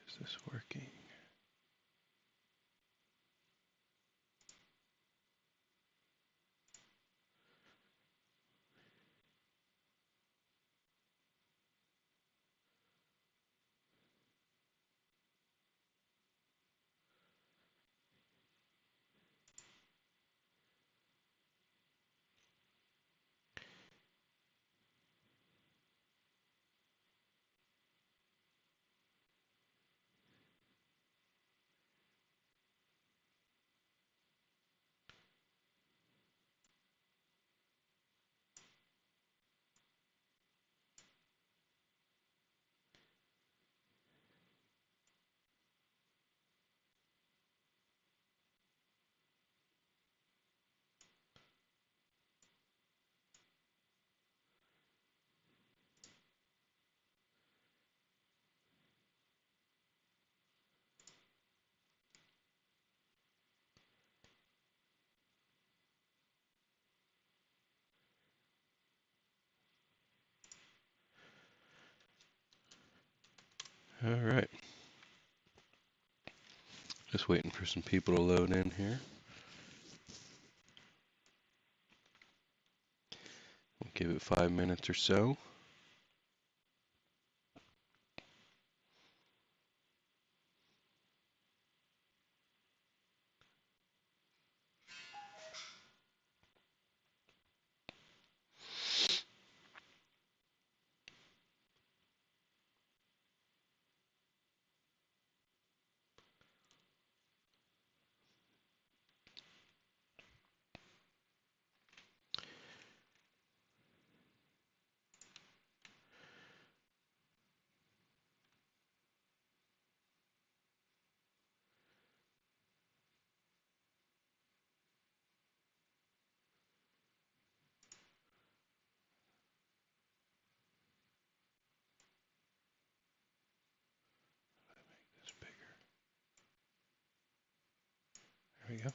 Is this working? All right. Just waiting for some people to load in here. We'll give it 5 minutes or so. It's bigger. There we go.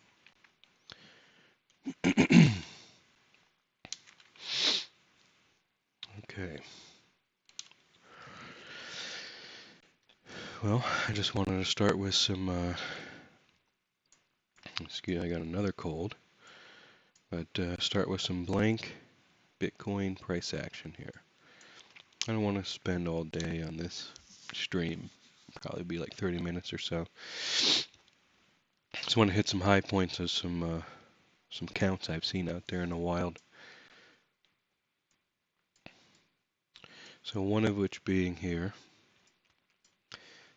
Okay. Well, I just wanted to start with some, excuse me, I got another cold, but start with some blank Bitcoin price action here. I don't want to spend all day on this stream, probably be like 30 minutes or so. Just want to hit some high points of some counts I've seen out there in the wild. So one of which being here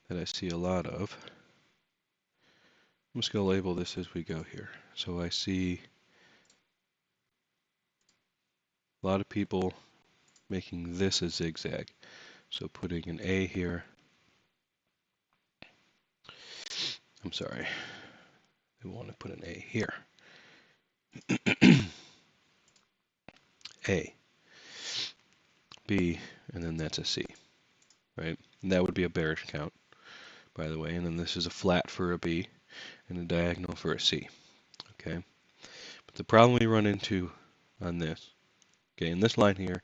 that I see a lot of. I'm just going to label this as we go here. So I see a lot of people making this a zigzag. So putting an A here. I'm sorry. I want to put an A here. A, B, and then that's a C, right? And that would be a bearish count, by the way. And then this is a flat for a B and a diagonal for a C, okay? But the problem we run into on this, okay, and this line here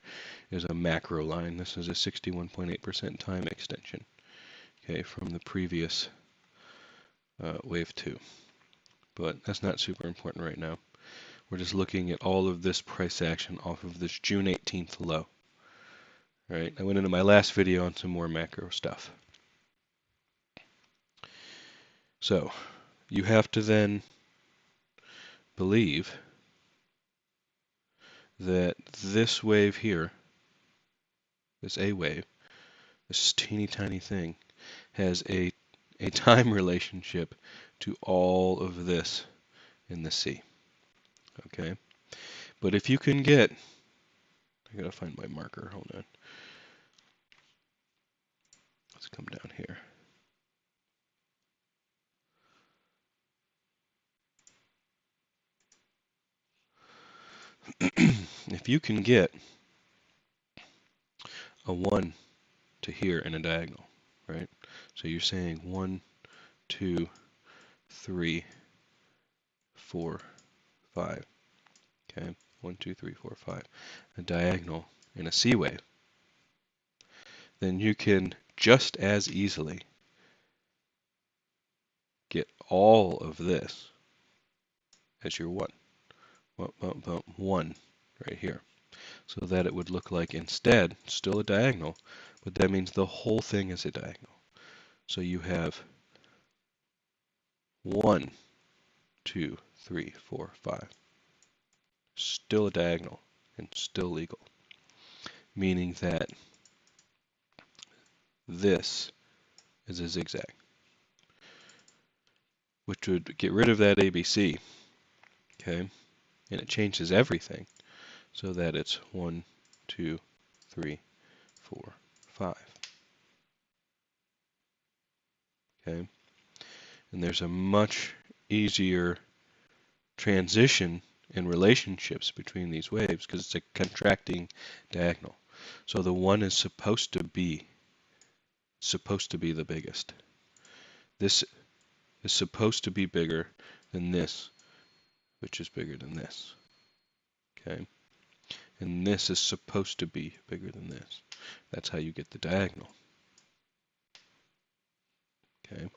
is a macro line. This is a 61.8% time extension, okay, from the previous wave 2. But that's not super important right now. We're just looking at all of this price action off of this June 18th low. All right, I went into my last video on some more macro stuff. So you have to then believe that this wave here, this A wave, this teeny tiny thing, has a time relationship to all of this in the C. Okay? But if you can get, I gotta find my marker, hold on. Let's come down here. If you can get a 1 to here in a diagonal, right? So you're saying 1, 2, 3, 4, 5. Okay, 1, 2, 3, 4, 5. A diagonal in a C wave. Then you can just as easily all of this as your 1. 1 right here. So that it would look like instead, still a diagonal, but that means the whole thing is a diagonal. So you have 1, 2, 3, 4, 5. Still a diagonal and still legal. Meaning that this is a zigzag, which would get rid of that ABC, okay? And it changes everything so that it's 1, 2, 3, 4, 5. Okay? And there's a much easier transition in relationships between these waves because it's a contracting diagonal. So the 1 is supposed to be the biggest. This is supposed to be bigger than this, which is bigger than this. Okay? And this is supposed to be bigger than this. That's how you get the diagonal. Okay?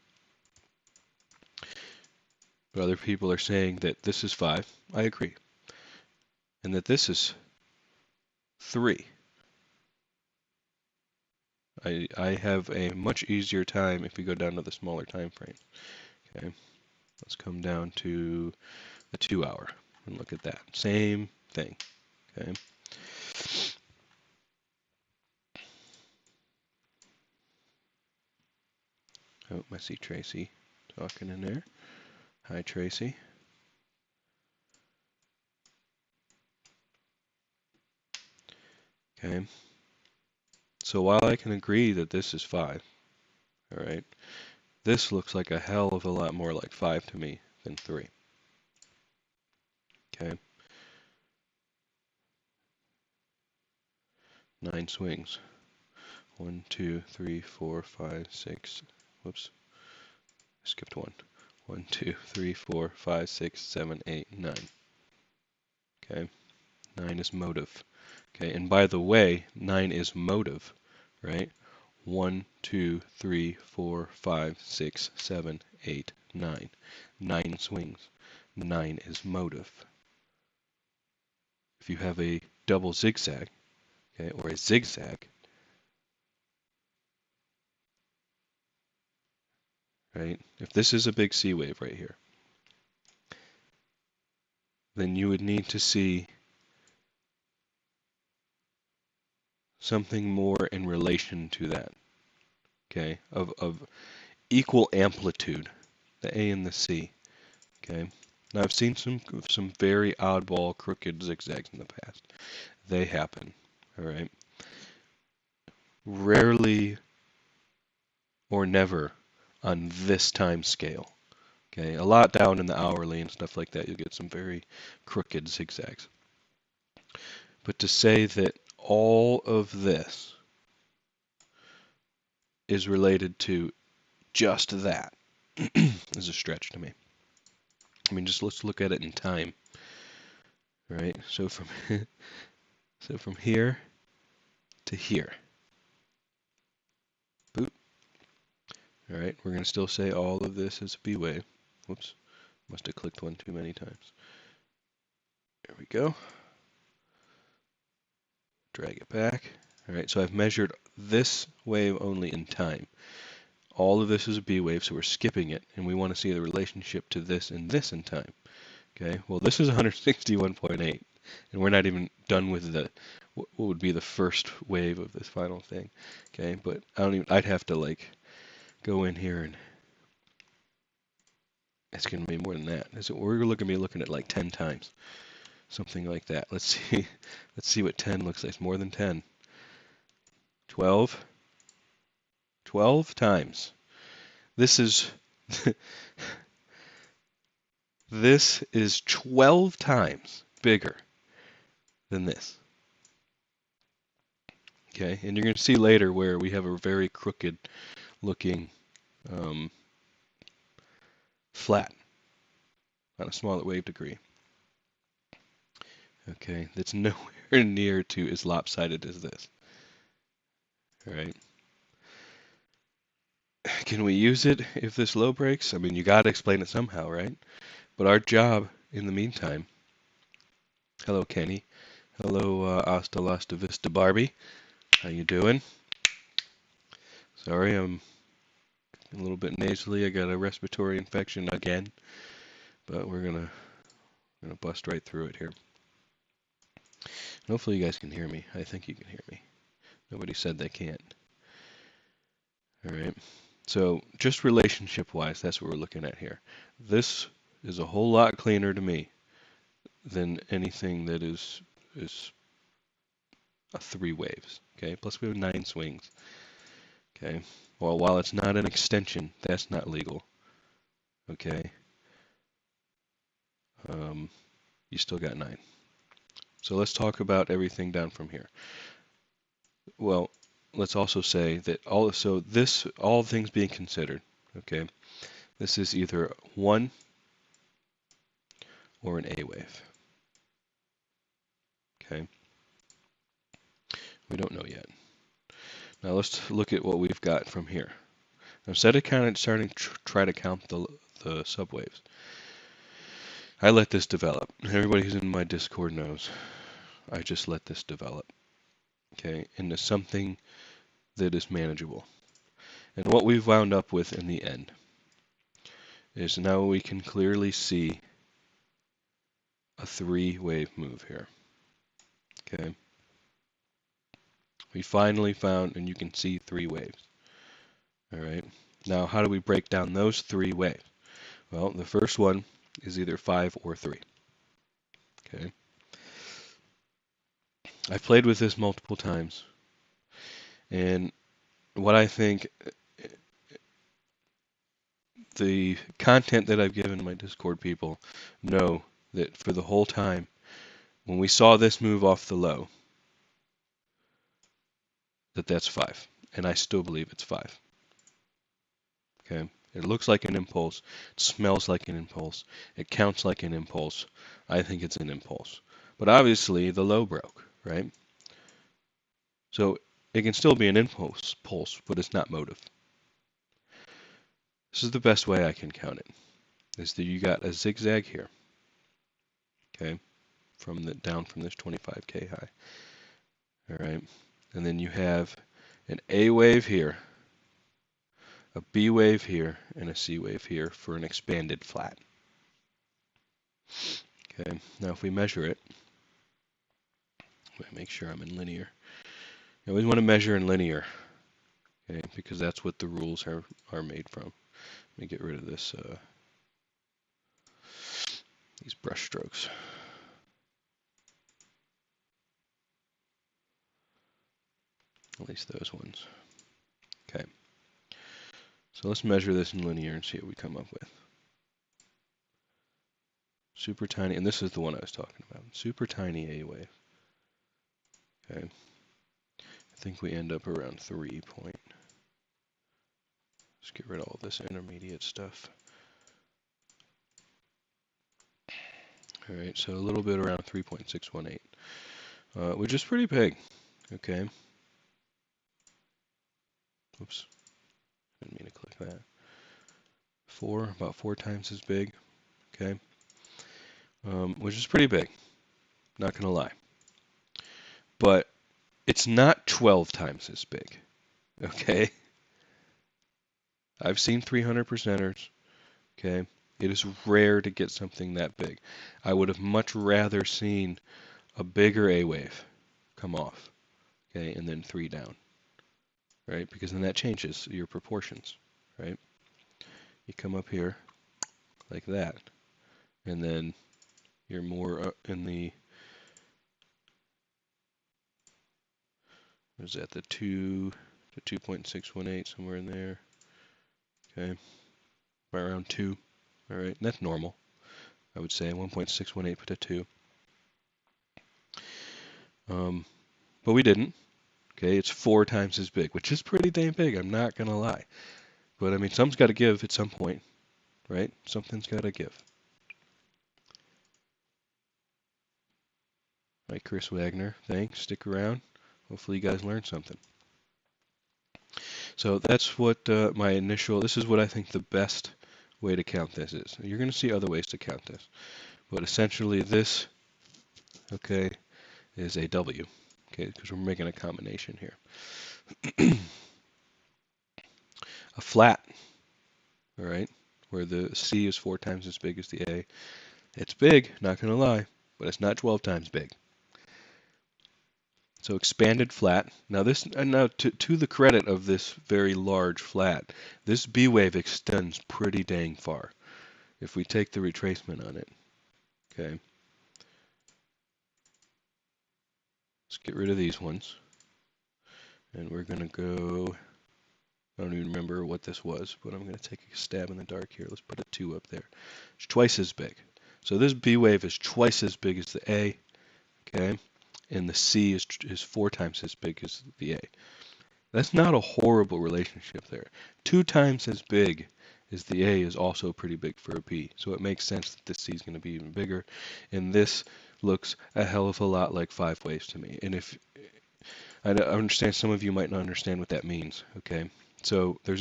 But other people are saying that this is 5. I agree. And that this is 3. I have a much easier time if we go down to the smaller time frame. Okay? Let's come down to the 2 hour and look at that. Same thing. Okay? Oh, I see Tracy talking in there. Hi, Tracy. Okay. So while I can agree that this is 5, all right, this looks like a hell of a lot more like 5 to me than 3. Okay. 9 swings. 1, 2, 3, 4, 5, 6. Whoops. I skipped 1. 1, 2, 3, 4, 5, 6, 7, 8, 9. Okay. 9 is motive. Okay. And by the way, 9 is motive, right? 1, 2, 3, 4, 5, 6, 7, 8, 9. 9 swings. 9 is motive. If you have a double zigzag, okay, or a zigzag, right? If this is a big C wave right here, then you would need to see something more in relation to that, okay, of equal amplitude, the A and the C, okay? Now I've seen some very oddball, crooked zigzags in the past. They happen, all right? Rarely or never on this time scale, okay? A lot down in the hourly and stuff like that, you'll get some very crooked zigzags. But to say that all of this is related to just that is a stretch to me. I mean, just let's look at it in time, right? So from here to here, boop. All right, we're gonna still say all of this is a B wave. Whoops, must have clicked one too many times. There we go. Drag it back. All right, so I've measured this wave only in time. All of this is a B wave, so we're skipping it, and we want to see the relationship to this and this in time. Okay, well this is 161.8, and we're not even done with the what would be the first wave of this final thing. Okay, but I'd have to like go in here and it's gonna be more than that. We're gonna be looking at like 10 times, something like that. Let's see what 10 looks like. It's more than 10. 12. 12 times. This is this is 12 times bigger than this. Okay, and you're going to see later where we have a very crooked looking flat on a smaller wave degree. Okay, that's nowhere near to as lopsided as this. All right. can we use it if this low breaks? I mean, you got to explain it somehow, right? But our job in the meantime, hello Kenny, hello Hasta la Vista Barbie, how you doing? Sorry, I'm a little bit nasally. I got a respiratory infection again, but we're gonna bust right through it here. Hopefully you guys can hear me. I think you can hear me. Nobody said they can't. All right. So just relationship-wise, that's what we're looking at here. This is a whole lot cleaner to me than anything that is a 3 waves. Okay. Plus we have 9 swings. Okay. Well, while it's not an extension, that's not legal. Okay. You still got 9. So let's talk about everything down from here. Well, let's also say that all things being considered, okay, this is either 1 or an A wave. Okay. We don't know yet. Now let's look at what we've got from here. Now, instead of starting to try to count the subwaves, I let this develop. Everybody who's in my Discord knows I just let this develop, okay, into something that is manageable. And what we've wound up with in the end is now we can clearly see a 3-wave move here. Okay. We finally found, and you can see 3 waves. All right. Now, how do we break down those 3 waves? Well, the first one is either 5 or 3. Okay. I've played with this multiple times, and what I think the content that I've given my Discord people know that for the whole time, when we saw this move off the low, that's 5, and I still believe it's 5. Okay. It looks like an impulse, it smells like an impulse, it counts like an impulse. I think it's an impulse. But obviously the low broke, right? So it can still be an impulse, but it's not motive. This is the best way I can count it. Is that you got a zigzag here, okay, down from this 25K high. All right, and then you have an A wave here, a B wave here, and a C wave here for an expanded flat. Okay, now if we measure it, make sure I'm in linear. You always want to measure in linear, okay, because that's what the rules are made from. Let me get rid of this, these brush strokes. At least those ones. Okay. So let's measure this in linear and see what we come up with. Super tiny, and this is the one I was talking about. Super tiny A wave. Okay. I think we end up around 3 point. Let's get rid of all this intermediate stuff. All right, so a little bit around 3.618, which is pretty big. Okay. Oops. Didn't mean to click that. About 4 times as big. Okay. Which is pretty big. Not gonna lie. But it's not 12 times as big. Okay. I've seen 300 percenters. Okay. It is rare to get something that big. I would have much rather seen a bigger A wave come off, okay, and then 3 down, right? Because then that changes your proportions, right? You come up here like that, and then you're more in the, what is that, the 2 to 2.618, somewhere in there, okay, right around 2, all right, and that's normal, I would say, 1.618 to 2. But we didn't. Okay, it's 4 times as big, which is pretty damn big, I'm not gonna lie. But I mean, something's got to give at some point, right? Something's got to give. All right, Chris Wagner, thanks. Stick around. Hopefully you guys learned something. So that's what this is what I think the best way to count this is. You're going to see other ways to count this, but essentially this, okay, is a W, okay, because we're making a combination here. A flat, all right, where the C is 4 times as big as the A. It's big, not going to lie, but it's not 12 times big. So expanded flat. Now to the credit of this very large flat, this B wave extends pretty dang far. If we take the retracement on it, okay, let's get rid of these ones, and we're gonna go. I don't even remember what this was, but I'm gonna take a stab in the dark here. Let's put a 2 up there. It's twice as big. So this B wave is twice as big as the A, okay, and the C is 4 times as big as the A. That's not a horrible relationship there. 2 times as big as the A is also pretty big for a B, so it makes sense that this C is going to be even bigger. And this looks a hell of a lot like 5 waves to me. And if I understand some of you might not understand what that means, okay? So it's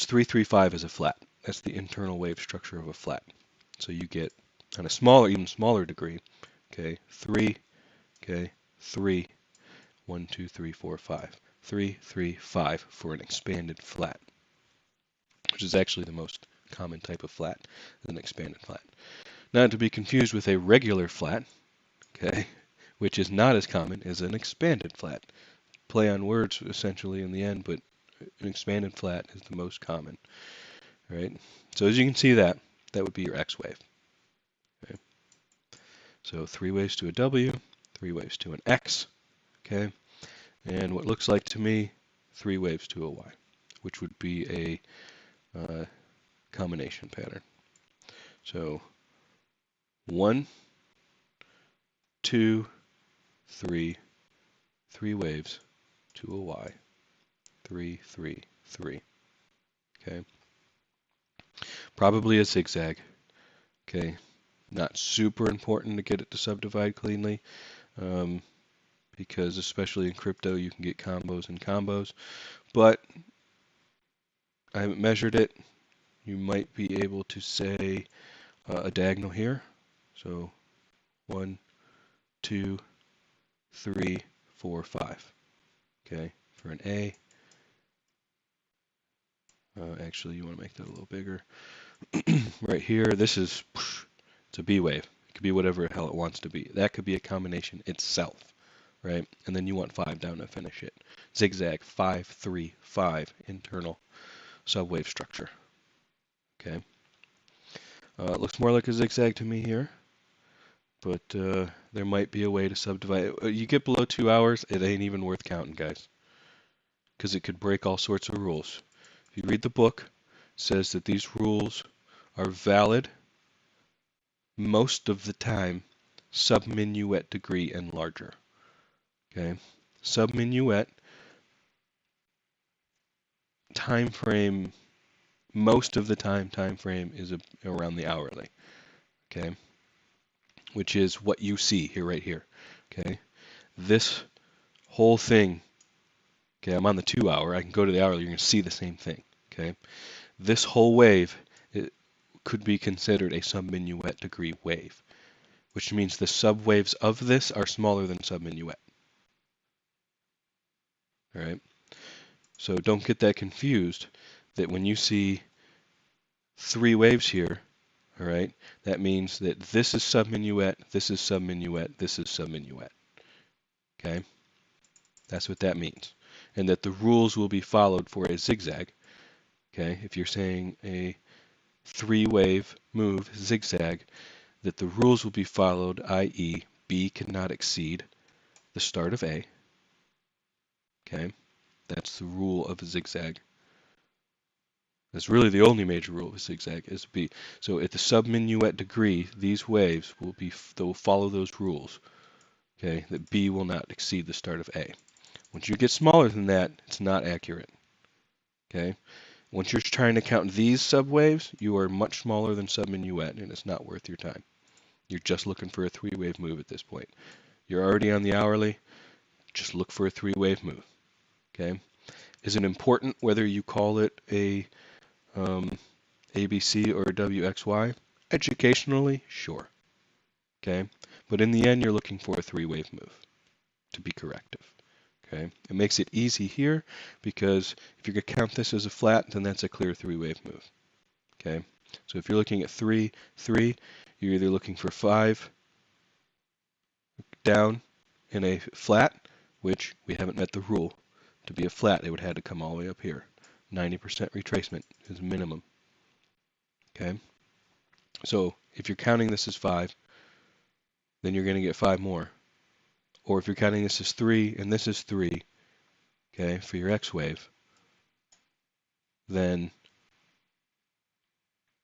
335 as a flat. That's the internal wave structure of a flat. So you get on a even smaller degree, okay, 3, okay, 3, 1, 2, 3, 4, 5. 3, 3, 5 for an expanded flat, which is actually the most common type of flat, an expanded flat. Not to be confused with a regular flat, okay, which is not as common as an expanded flat. Play on words essentially in the end, but an expanded flat is the most common, right? So as you can see that would be your X wave. Okay? So 3 waves to a W, 3 waves to an X, okay? And what looks like to me 3 waves to a Y, which would be a combination pattern. So 1, 2, 3, 3 waves to a Y, 3, 3, 3. Okay. Probably a zigzag. Okay. Not super important to get it to subdivide cleanly, because especially in crypto you can get combos and combos. But I haven't measured it. You might be able to say a diagonal here. So 1, 2, 3, 4, 5. Okay, for an A. Actually, you want to make that a little bigger. Right here, it's a B wave. It could be whatever the hell it wants to be. That could be a combination itself, right? And then you want 5 down to finish it. Zigzag, 5, 3, 5, internal subwave structure. Okay. It looks more like a zigzag to me here, but there might be a way to subdivide it. You get below 2 hours, it ain't even worth counting, guys, because it could break all sorts of rules. If you read the book, it says that these rules are valid most of the time, subminuet degree and larger. Okay, subminuet time frame, most of the time frame is around the hourly. Okay, which is what you see here, right here. Okay, this whole thing. Okay, I'm on the 2 hour. I can go to the hourly. You're going to see the same thing. Okay, this whole wave it could be considered a subminuet degree wave, which means the subwaves of this are smaller than subminuet. All right. So don't get that confused that when you see 3 waves here, all right, that means that this is subminuet, this is subminuet, this is subminuet. Okay? That's what that means. And that the rules will be followed for a zigzag. Okay? If you're saying a 3-wave move zigzag, that the rules will be followed, i.e., B cannot exceed the start of A. Okay? That's the rule of a zigzag. That's really the only major rule of a zigzag is B. So at the subminuet degree, these waves they'll follow those rules. Okay, that B will not exceed the start of A. Once you get smaller than that, it's not accurate. Okay, once you're trying to count these subwaves, you are much smaller than subminuet, and it's not worth your time. You're just looking for a 3-wave move at this point. You're already on the hourly. Just look for a 3-wave move. Okay. Is it important whether you call it a ABC or a WXY? Educationally, sure. Okay, but in the end, you're looking for a three-wave move to be corrective. Okay, it makes it easy here because if you're going to count this as a flat, then that's a clear three-wave move. Okay, so if you're looking at 3, 3, you're either looking for 5 down in a flat, which we haven't met the rule. To be a flat, it would have had to come all the way up here. 90% retracement is minimum. Okay, so if you're counting this as 5, then you're going to get 5 more. Or if you're counting this as 3 and this is 3, okay, for your X wave, then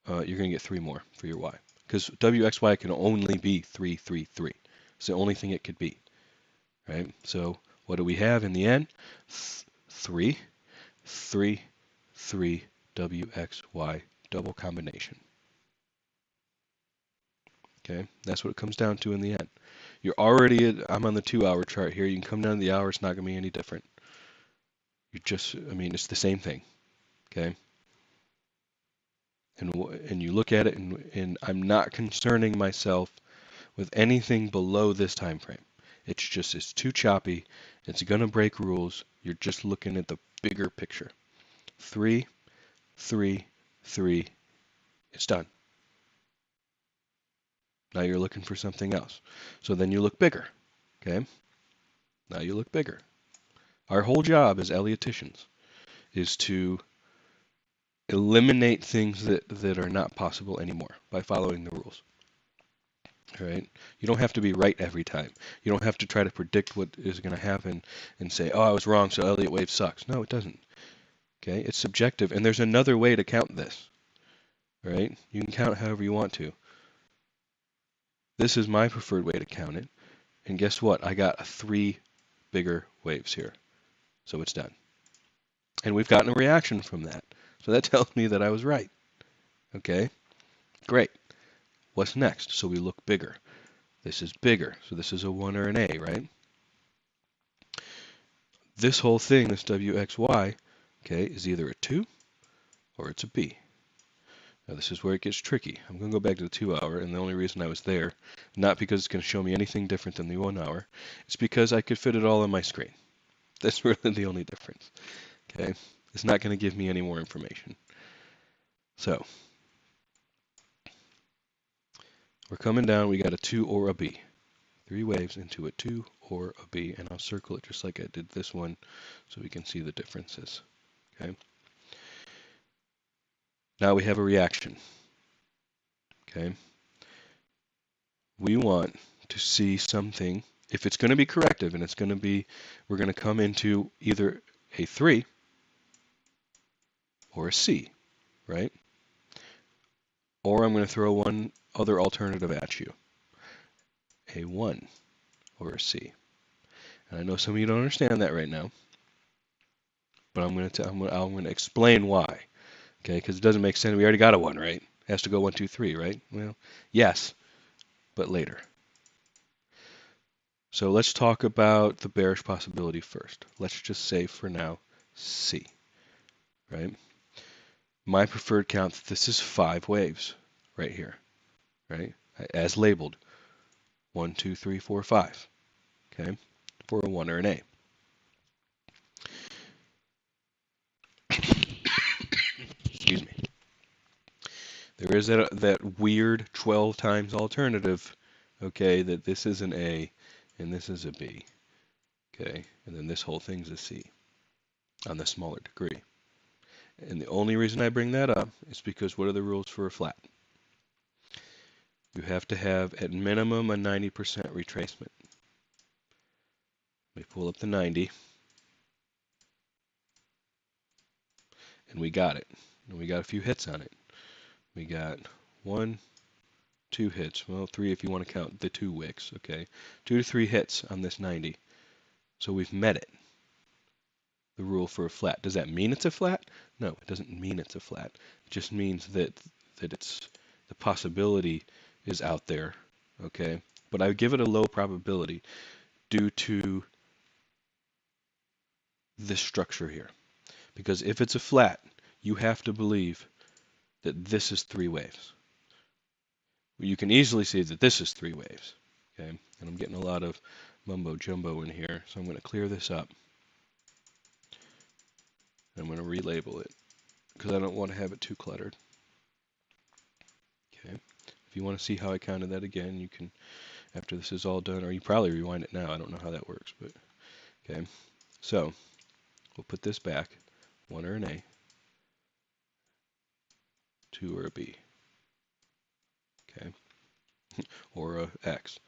you're going to get 3 more for your Y. Because WXY can only be 3, 3, 3. It's the only thing it could be, right? So what do we have in the end? 3, 3, 3, WXY, double combination. Okay, that's what it comes down to in the end. You're already I'm on the 2-hour chart here. You can come down to the hour, it's not going to be any different. I mean, it's the same thing, okay? And you look at it, and I'm not concerning myself with anything below this time frame. It's too choppy. It's going to break rules. You're just looking at the bigger picture. 3, 3, 3. It's done. Now you're looking for something else. So then you look bigger, okay? Now you look bigger. Our whole job as Ellioticians is to eliminate things that are not possible anymore by following the rules. All right? You don't have to be right every time. You don't have to try to predict what is going to happen and say, oh, I was wrong, so Elliott wave sucks. No, it doesn't. Okay? It's subjective, and there's another way to count this. Right? You can count however you want to. This is my preferred way to count it. And guess what? I got 3 bigger waves here. So it's done. And we've gotten a reaction from that. So that tells me that I was right. Okay? Great. What's next? So we look bigger. This is bigger. So this is a 1 or an A, right? This whole thing, this WXY, okay, is either a 2 or it's a B. Now this is where it gets tricky. I'm going to go back to the 2-hour, and the only reason I was there, not because it's going to show me anything different than the 1 hour, it's because I could fit it all on my screen. That's really the only difference. Okay? It's not going to give me any more information. So, we're coming down, we got a 2 or a B. 3 waves into a 2 or a B, and I'll circle it just like I did this one so we can see the differences. Okay? Now we have a reaction. Okay? We want to see something, if it's going to be corrective and it's going to be, we're going to come into either a 3 or a C, right? Or I'm going to throw one other alternative at you, a 1 or a C. And I know some of you don't understand that right now, but I'm going to explain why. Okay, because it doesn't make sense. We already got a 1, right? It has to go 1, 2, 3, right? Well, yes, but later. So let's talk about the bearish possibility first. Let's just say for now C, right? My preferred count, this is 5 waves right here, right? As labeled, 1, 2, 3, 4, 5, okay? For a 1 or an A. Excuse me. There is that weird 12 times alternative, okay, that this is an A and this is a B, okay? And then this whole thing's a C on the smaller degree. And the only reason I bring that up is because what are the rules for a flat? You have to have at minimum a 90% retracement. Let me pull up the 90. And we got it. And we got a few hits on it. We got 1, 2 hits. Well, 3 if you want to count the 2 wicks, okay? 2 to 3 hits on this 90. So we've met it. The rule for a flat. Does that mean it's a flat? No, it doesn't mean it's a flat. It just means that it's the possibility is out there, okay? But I give it a low probability due to this structure here. Because if it's a flat, you have to believe that this is three waves. You can easily see that this is three waves. Okay, and I'm getting a lot of mumbo jumbo in here, so I'm going to clear this up. I'm going to relabel it because I don't want to have it too cluttered. Okay, if you want to see how I counted that again, you can, after this is all done, or you probably rewind it now. I don't know how that works, but okay. So we'll put this back. One or an A, two or a B. Okay, or a X,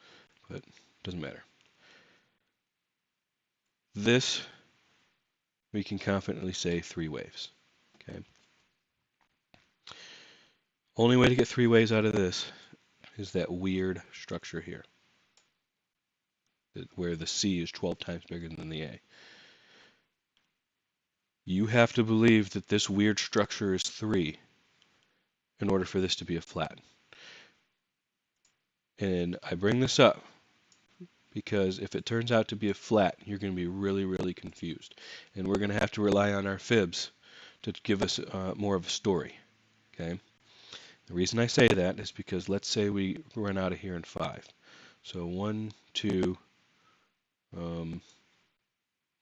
but doesn't matter. This we can confidently say three waves. Okay. Only way to get three waves out of this is that weird structure here, where the C is 12 times bigger than the A. You have to believe that this weird structure is 3 in order for this to be a flat. And I bring this up because if it turns out to be a flat, you're going to be really, really confused. And we're going to have to rely on our fibs to give us more of a story. Okay. The reason I say that is because let's say we run out of here in 5. So 1, 2,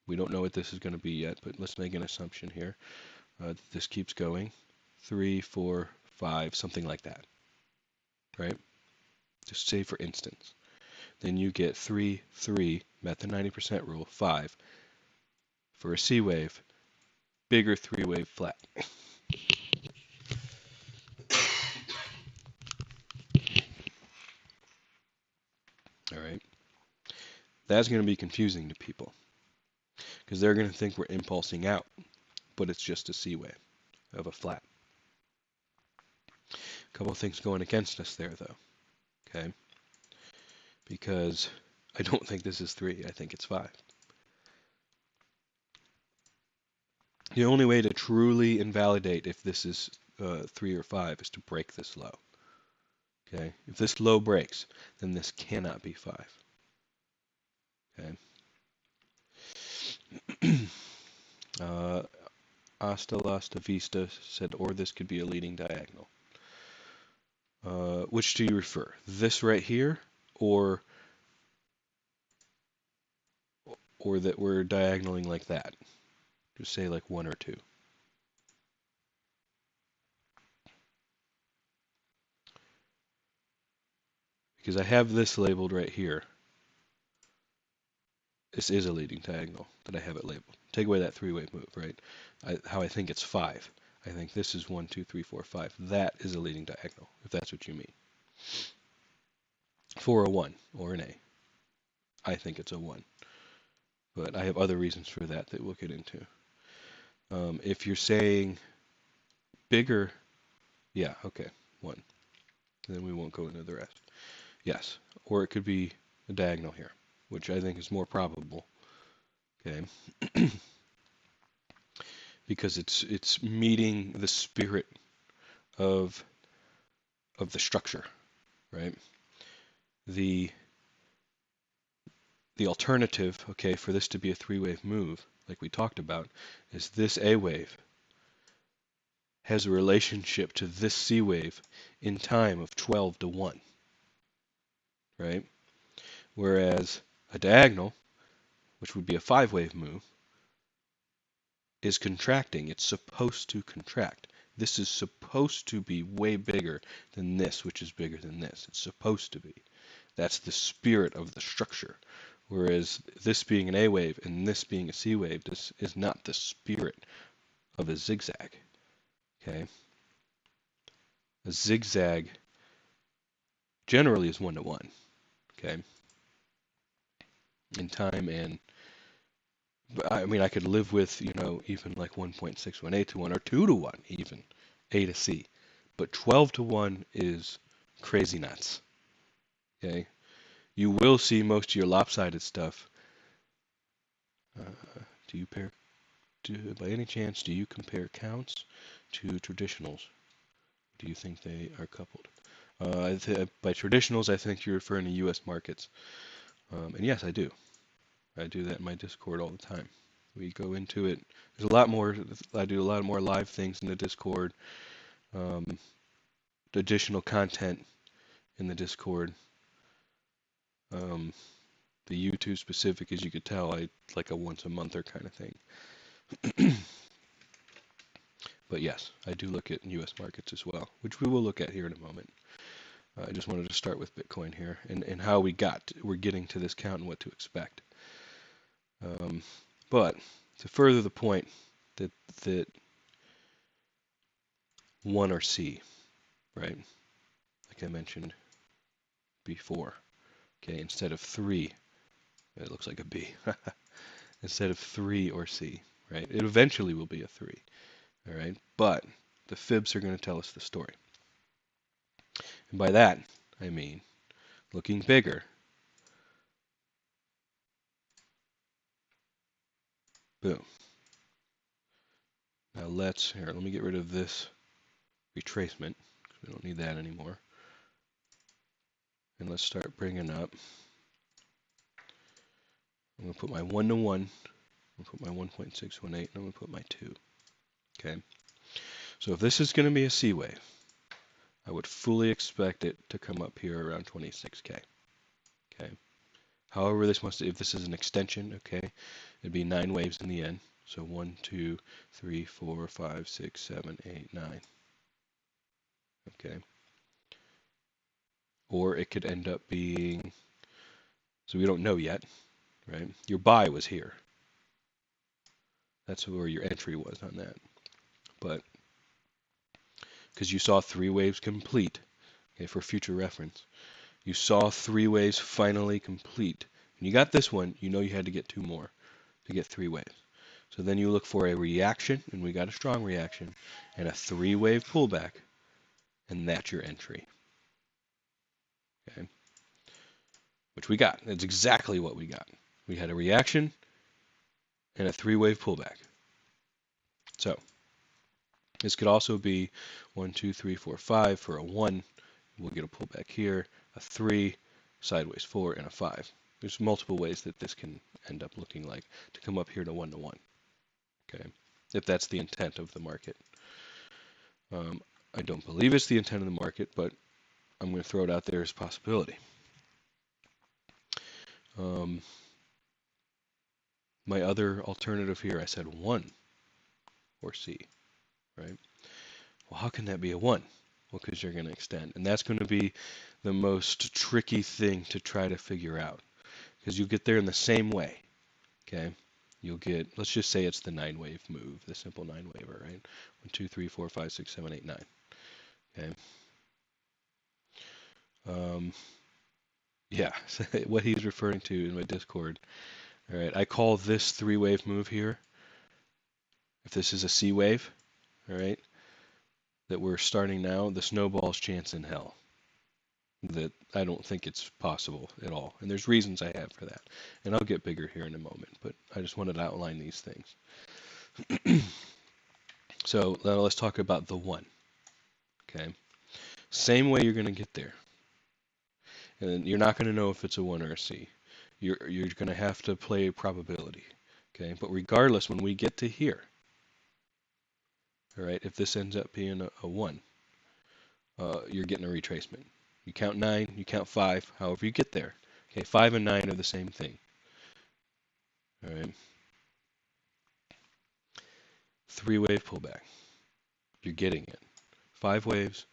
we don't know what this is going to be yet, but let's make an assumption here. This keeps going. 3, 4, 5, something like that. Right? Just say for instance. Then you get 3, 3, met the 90% rule, 5. For a C wave, bigger 3-wave flat. All right. That's going to be confusing to people because they're going to think we're impulsing out, but it's just a C wave of a flat. A couple of things going against us there, though. Okay. Because I don't think this is 3. I think it's 5. The only way to truly invalidate if this is 3 or 5 is to break this low. Okay, if this low breaks, then this cannot be 5. Okay. Hasta Vista said, or this could be a leading diagonal. Which do you refer? This right here, or that we're diagonaling like that? Just say like 1 or 2. Because I have this labeled right here. This is a leading diagonal that I have it labeled. Take away that 3-wave move, right? How I think it's 5. I think this is 1, 2, 3, 4, 5. That is a leading diagonal, if that's what you mean. For a 1 or an A, I think it's a 1. But I have other reasons for that we'll get into. If you're saying bigger, yeah, okay, 1. Then we won't go into the rest. Yes, or it could be a diagonal here, which I think is more probable. Okay. Because it's meeting the spirit of the structure, right? The alternative, okay, for this to be a 3-wave move, like we talked about, is this A wave has a relationship to this C wave in time of 12 to 1, right? Whereas a diagonal, which would be a 5-wave move, is contracting. It's supposed to contract. This is supposed to be way bigger than this, which is bigger than this. It's supposed to be. That's the spirit of the structure. Whereas this being an A wave and this being a C wave, this is not the spirit of a zigzag. Okay? A zigzag generally is 1 to 1. Okay? In time, and I mean, I could live with, even like 1.61A to 1 or 2 to 1 even, A to C. But 12 to 1 is crazy nuts. Okay? You will see most of your lopsided stuff. By any chance, do you compare counts to traditionals? Do you think they are coupled? By traditionals, I think you're referring to U.S. markets. And yes, I do. I do that in my Discord all the time. We go into it. There's a lot more. I do a lot more live things in the Discord. Um, Additional content in the Discord. Um, the YouTube specific, as you could tell, I like a once a monther kind of thing. But yes, I do look at U.S. markets as well, which we will look at here in a moment. I just wanted to start with Bitcoin here and how we're getting to this count and what to expect. But to further the point that 1 or C, right? Like I mentioned before. Okay, instead of 3, it looks like a B. Instead of 3 or C, right? It eventually will be a 3, all right? But the fibs are going to tell us the story. And by that, I mean looking bigger. Boom. Now let me get rid of this retracement, because we don't need that anymore. And let's start bringing up. I'm going to put my 1 to 1. I'm going to put my 1.618, and I'm going to put my 2. Okay. So if this is going to be a C wave, I would fully expect it to come up here around 26K. Okay. However, if this is an extension, okay, it'd be 9 waves in the end. So 1, 2, 3, 4, 5, 6, 7, 8, 9. Okay. Or it could end up being, so we don't know yet, right? Your buy was here. That's where your entry was on that. But because you saw 3 waves complete, okay, for future reference, you saw 3 waves finally complete. And you got this one, you know you had to get 2 more to get 3 waves. So then you look for a reaction, and we got a strong reaction, and a 3-wave pullback, and that's your entry. Okay? Which we got. That's exactly what we got. We had a reaction and a 3-wave pullback. So this could also be 1, 2, 3, 4, 5 for a 1. We'll get a pullback here, a 3, sideways 4, and a 5. There's multiple ways that this can end up looking like to come up here to 1 to 1. Okay, if that's the intent of the market. I don't believe it's the intent of the market, but I'm going to throw it out there as a possibility. My other alternative here, I said 1 or C, right? Well, how can that be a 1? Well, because you're going to extend. And that's going to be the most tricky thing to try to figure out. Because you get there in the same way, okay? You'll get, let's just say it's the 9-wave move, the simple 9-waver, right? 1, 2, 3, 4, 5, 6, 7, 8, 9. Okay. Yeah, what he's referring to in my Discord. All right, I call this 3-wave move here. If this is a C wave, all right, that we're starting now, the snowball's chance in hell. That I don't think it's possible at all. And there's reasons I have for that. And I'll get bigger here in a moment, but I just wanted to outline these things. So now let's talk about the 1. Okay. Same way you're going to get there. And you're not going to know if it's a 1 or a C. You're going to have to play a probability. Okay. But regardless, when we get to here, all right, if this ends up being a 1, you're getting a retracement. You count 9, you count 5, however you get there. Okay, 5 and 9 are the same thing. All right. 3-wave pullback. You're getting it. 5 waves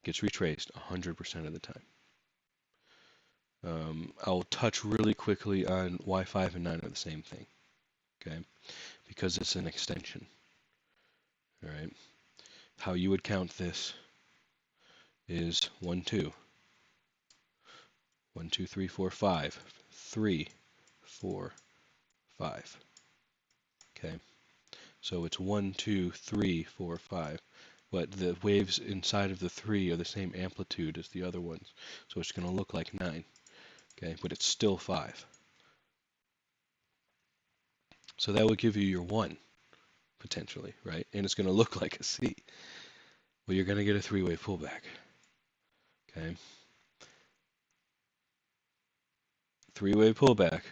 gets retraced 100% of the time. I'll touch really quickly on why 5 and 9 are the same thing. Okay, because it's an extension. All right. How you would count this is 1, 2. 1, 2, 3, 4, 5. 3, 4, 5. Okay. So it's 1, 2, 3, 4, 5. But the waves inside of the 3 are the same amplitude as the other ones. So it's going to look like 9. Okay, but it's still 5. So that would give you your 1, potentially, right? And it's going to look like a C. Well, you're going to get a 3-wave pullback. Okay. 3-wave pullback.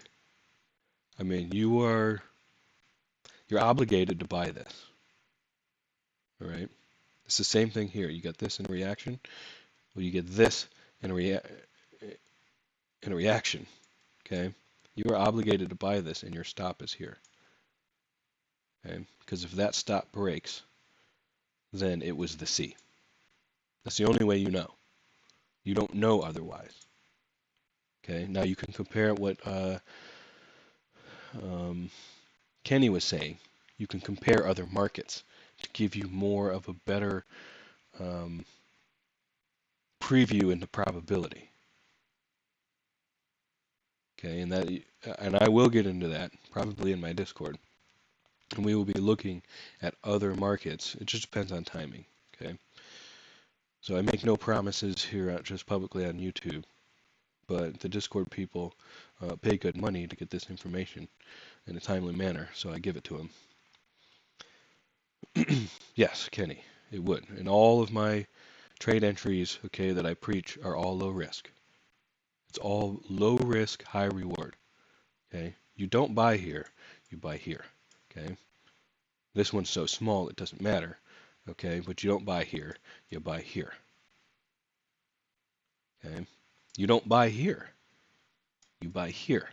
I mean, you are You're obligated to buy this. All right. It's the same thing here. You got this in a reaction. Well, you get this in a reaction. Okay. You are obligated to buy this, and your stop is here. Okay. Because if that stop breaks, then it was the C. That's the only way you know. You don't know otherwise. Okay. Now you can compare what Kenny was saying. You can compare other markets to give you more of a better preview into probability. Okay, and I will get into that probably in my Discord, and we will be looking at other markets. It just depends on timing. Okay, so I make no promises here just publicly on YouTube, but the Discord people pay good money to get this information in a timely manner, so I give it to them. Yes, Kenny, it would. And all of my trade entries, okay, that I preach are all low risk. It's all low risk, high reward. Okay, you don't buy here, you buy here. Okay, this one's so small it doesn't matter. Okay, but you don't buy here, you buy here. Okay, you don't buy here, you buy here.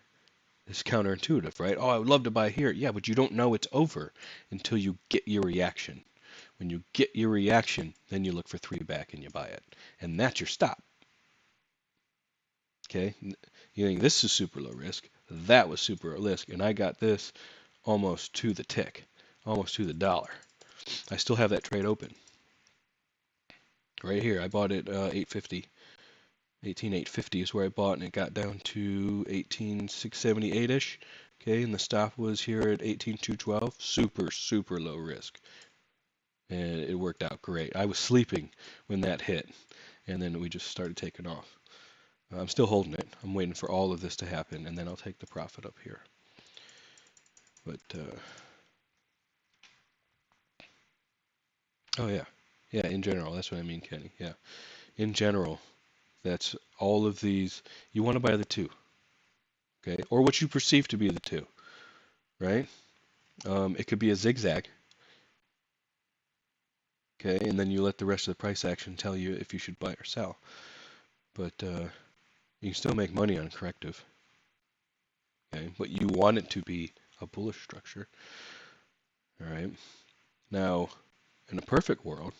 It's counterintuitive, right? Oh, I would love to buy here. Yeah, but you don't know it's over until you get your reaction. When you get your reaction, then you look for 3 back and you buy it. And that's your stop. Okay, you think this is super low risk. That was super low risk, and I got this almost to the tick, almost to the dollar. I still have that trade open. Right here, I bought it 850. 18,850 is where I bought, and it got down to 18,678-ish. Okay, and the stop was here at 18,212. Super, super low risk. And it worked out great. I was sleeping when that hit, and then we just started taking off. I'm still holding it. I'm waiting for all of this to happen, and then I'll take the profit up here. But, oh yeah. Yeah, in general, that's what I mean, Kenny. Yeah. In general, that's all of these. You want to buy the 2, okay? Or what you perceive to be the 2, right? It could be a zigzag, okay? And then you let the rest of the price action tell you if you should buy or sell. But you can still make money on corrective, okay? But you want it to be a bullish structure, all right? Now, in a perfect world,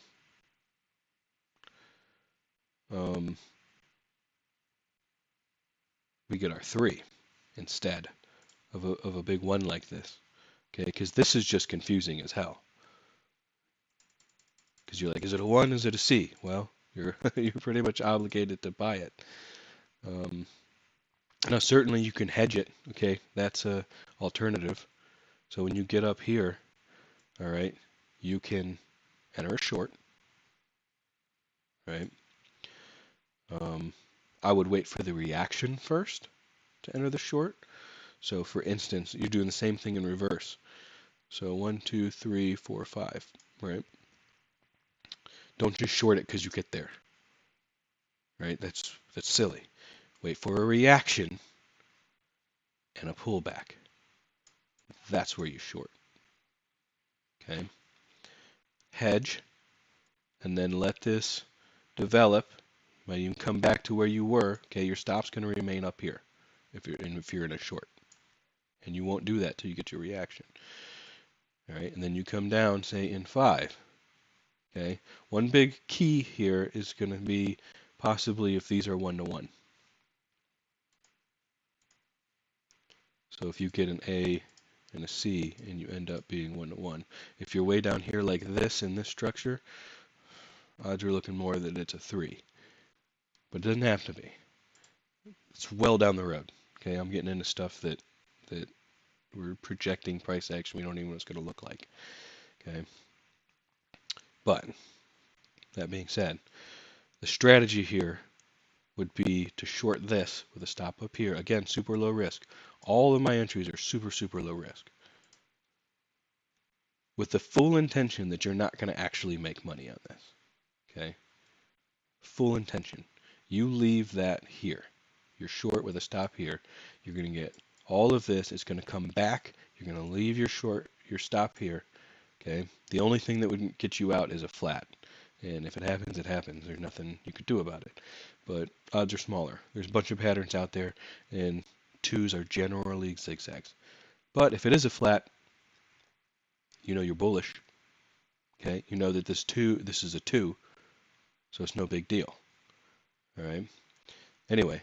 we get our 3 instead of a big 1 like this, okay? Because this is just confusing as hell. Because you're like, is it a 1? Is it a C? Well, you're you're pretty much obligated to buy it. Now, certainly you can hedge it, okay? That's a alternative. So when you get up here, all right, you can enter a short, right? I would wait for the reaction first to enter the short. So for instance, you're doing the same thing in reverse. So 1, 2, 3, 4, 5, right? Don't just short it because you get there, right? That's silly. Wait for a reaction and a pullback. That's where you short, okay? Hedge, and then let this develop. When you come back to where you were, okay, your stop's going to remain up here if you're in a short, and you won't do that till you get your reaction. All right, and then you come down, say in 5. Okay, one big key here is going to be possibly if these are 1-to-1. So if you get an A and a C and you end up being 1-to-1, if you're way down here like this in this structure, odds are looking more that it's a 3. But it doesn't have to be. It's well down the road. Okay, I'm getting into stuff that we're projecting price action. We don't even know what it's going to look like. Okay, but that being said, the strategy here would be to short this with a stop up here. Again, super low risk. All of my entries are super, super low risk, with the full intention that you're not going to actually make money on this. Okay, full intention. You leave that here. You're short with a stop here. You're going to get all of this. It's going to come back. You're going to leave your short, your stop here. Okay, the only thing that would get you out is a flat, and if it happens, it happens. There's nothing you could do about it. But odds are smaller. There's a bunch of patterns out there, and twos are generally zigzags. But if it is a flat, you know you're bullish. Okay, you know that this is a two, so it's no big deal. All right. Anyway,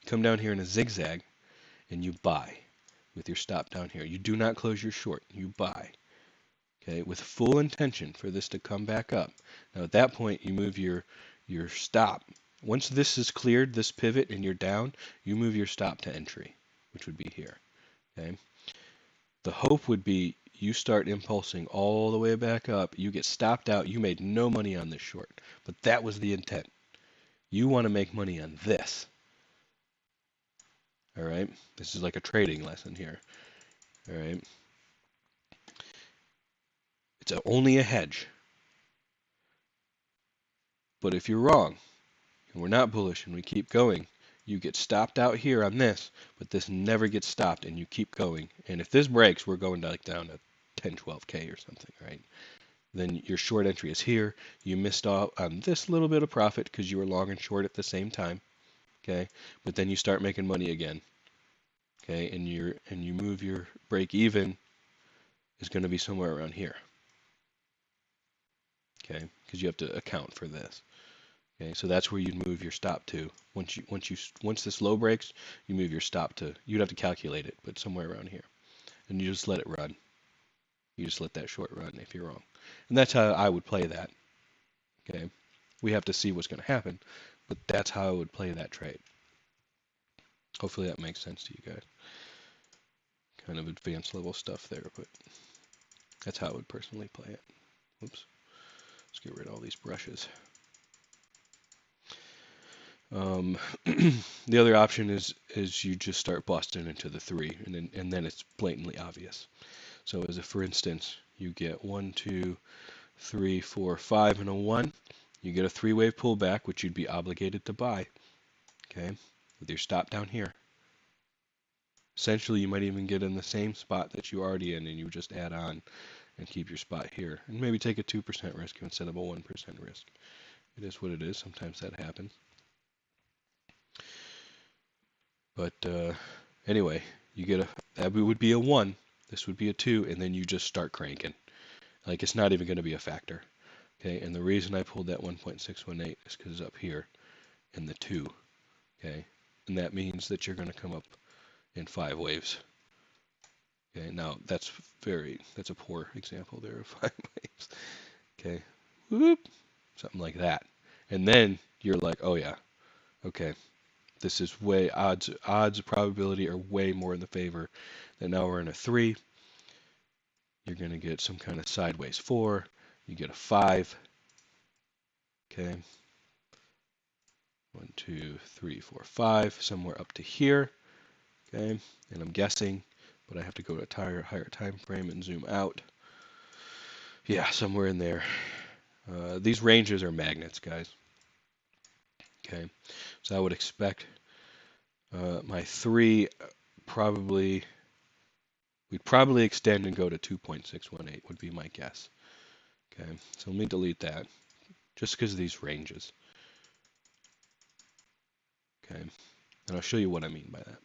come down here in a zigzag, and you buy with your stop down here. You do not close your short. You buy. Okay, with full intention for this to come back up. Now at that point, you move your stop. Once this is cleared, this pivot, and you're down, you move your stop to entry, which would be here. Okay. The hope would be you start impulsing all the way back up. You get stopped out. You made no money on this short, but that was the intent. You want to make money on this. All right. This is like a trading lesson here. All right. It's only a hedge. But if you're wrong, and we're not bullish and we keep going, you get stopped out here on this, but this never gets stopped and you keep going. And if this breaks, we're going like down to 10, 12K or something, right? Then your short entry is here. You missed out on this little bit of profit because you were long and short at the same time, okay? But then you start making money again, okay? And you move your break even is going to be somewhere around here, okay? Because you have to account for this. Okay, so that's where you'd move your stop to. Once this low breaks, you move your stop to. You'd have to calculate it, but somewhere around here, and you just let it run. You just let that short run if you're wrong, and that's how I would play that. Okay, we have to see what's going to happen, but that's how I would play that trade. Hopefully that makes sense to you guys. Kind of advanced level stuff there, but that's how I would personally play it. Oops, let's get rid of all these brushes. The other option is you just start busting into the three, and then it's blatantly obvious. So as if, for instance, you get 1, 2, 3, 4, 5, and a 1, you get a three-wave pullback, which you'd be obligated to buy, okay, with your stop down here. Essentially, you might even get in the same spot that you're already in, and you just add on and keep your spot here, and maybe take a 2% risk instead of a 1% risk. It is what it is. Sometimes that happens. But anyway, you get that would be a 1. This would be a 2, and then you just start cranking. Like it's not even going to be a factor. Okay, and the reason I pulled that 1.618 is because it's up here in the 2. Okay, and that means that you're going to come up in 5 waves. Okay, now that's a poor example there of 5 waves. Okay, whoop, something like that, and then you're like, oh yeah, okay. This is way odds probability are way more in the favor. That now we're in a 3. You're going to get some kind of sideways 4. You get a 5. Okay. 1, 2, 3, 4, 5. Somewhere up to here. Okay. And I'm guessing, but I have to go to a higher time frame and zoom out. Yeah, somewhere in there. These ranges are magnets, guys. Okay. So I would expect my 3 we'd probably extend and go to 2.618 would be my guess. Okay, so let me delete that just because of these ranges. Okay, and I'll show you what I mean by that.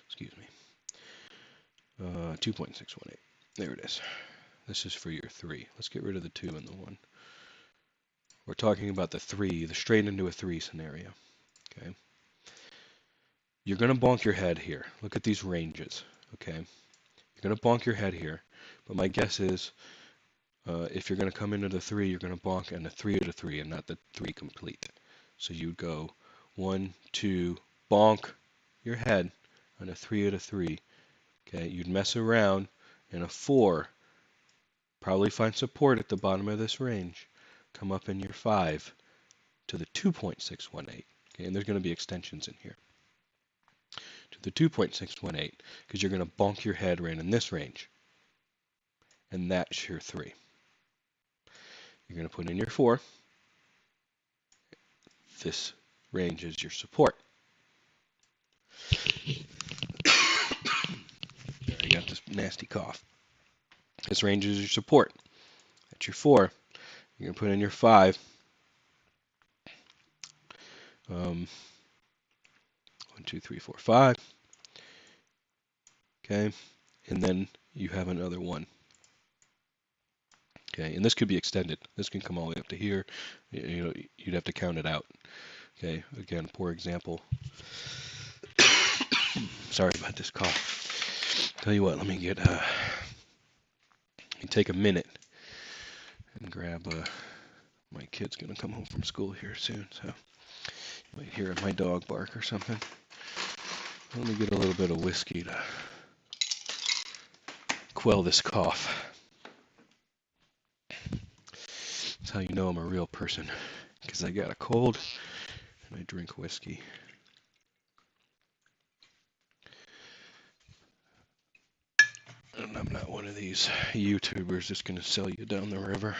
Excuse me. 2.618. There it is. This is for your 3. Let's get rid of the 2 and the 1. We're talking about the 3, the straight into a 3 scenario. Okay. You're going to bonk your head here. Look at these ranges. Okay. You're going to bonk your head here. But my guess is if you're going to come into the 3, you're going to bonk and the 3 to 3 and not the 3 complete. So you'd go 1, 2, bonk your head on a 3 to 3. Okay. You'd mess around in a 4. Probably find support at the bottom of this range. Come up in your 5 to the 2.618. Okay, and there's going to be extensions in here. To the 2.618 because you're going to bonk your head right in this range. And that's your 3. You're going to put in your 4. This range is your support. There I go. this nasty cough. This range is your support. That's your 4. You're going to put in your 5. 1, 2, 3, 4, 5. Okay, and then you have another 1. Okay, and this could be extended. This can come all the way up to here. You know, you'd have to count it out. Okay, again, poor example. Sorry about this cough. Tell you what, let me take a minute and grab. My kid's gonna come home from school here soon, so you might hear my dog bark or something. Let me get a little bit of whiskey to quell this cough. That's how you know I'm a real person, because I got a cold and I drink whiskey. And I'm not one of these YouTubers that's going to sell you down the river.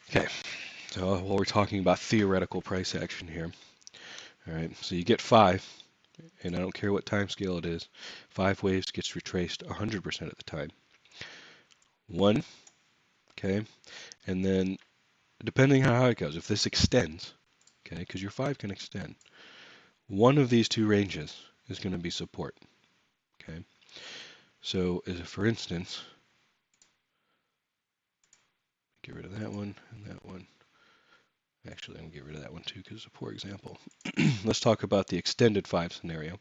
Okay, so while we're talking about theoretical price action here, all right, so you get 5, and I don't care what time scale it is, 5 waves gets retraced 100% of the time. 1, okay, and then depending on how it goes, if this extends, okay, because your 5 can extend, one of these two ranges is going to be support, okay. So, for instance, get rid of that one and that one. Actually, I'm going to get rid of that one too because it's a poor example. Let's talk about the extended 5 scenario,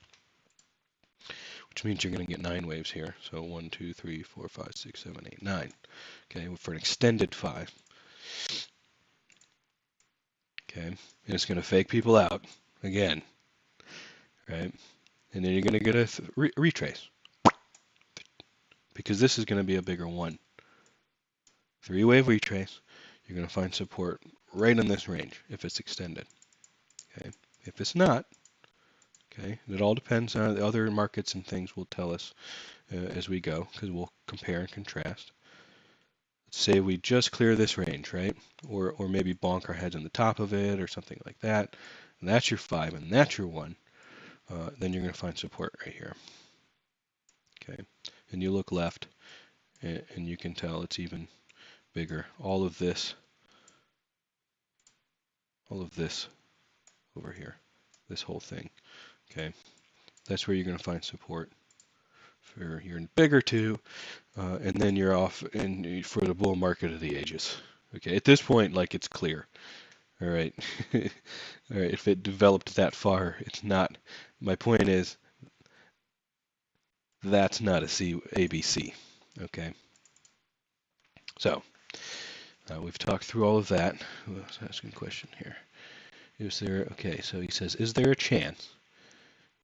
which means you're going to get 9 waves here. So 1, 2, 3, 4, 5, 6, 7, 8, 9. Okay, for an extended 5. Okay, and it's going to fake people out again, right? And then you're going to get a retrace because this is going to be a bigger 1. 3-wave retrace. You're going to find support right in this range if it's extended. Okay, if it's not, okay, it all depends on the other markets and things will tell us as we go because we'll compare and contrast. Let's say we just clear this range, right? Or maybe bonk our heads on the top of it or something like that. And that's your 5 and that's your 1. Then you're going to find support right here. Okay, and you look left and you can tell it's even bigger. All of this over here, this whole thing. Okay, that's where you're going to find support for your bigger 2, and then you're off for the bull market of the ages. Okay, at this point, like it's clear. All right, all right. If it developed that far, it's not. My point is, that's not a ABC. Okay. So we've talked through all of that. Let's ask a question here. Is there? Okay. So he says, is there a chance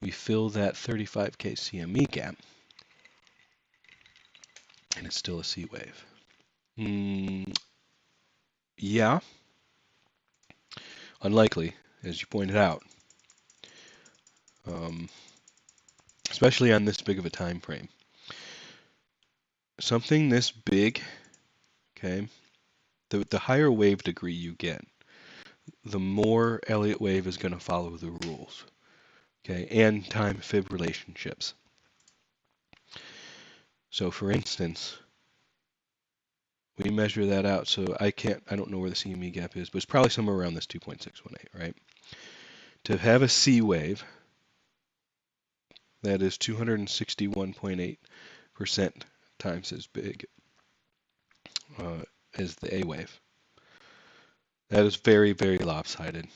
we fill that 35K CME gap, and it's still a C wave? Yeah. Unlikely, as you pointed out. Especially on this big of a time frame. Something this big, okay, the higher wave degree you get, the more Elliott wave is going to follow the rules, okay, and time fib relationships. So for instance, we measure that out, so I don't know where the CME gap is, but it's probably somewhere around this 2.618, right? To have a C wave, that is 261.8% times as big as the A wave. That is very, very lopsided.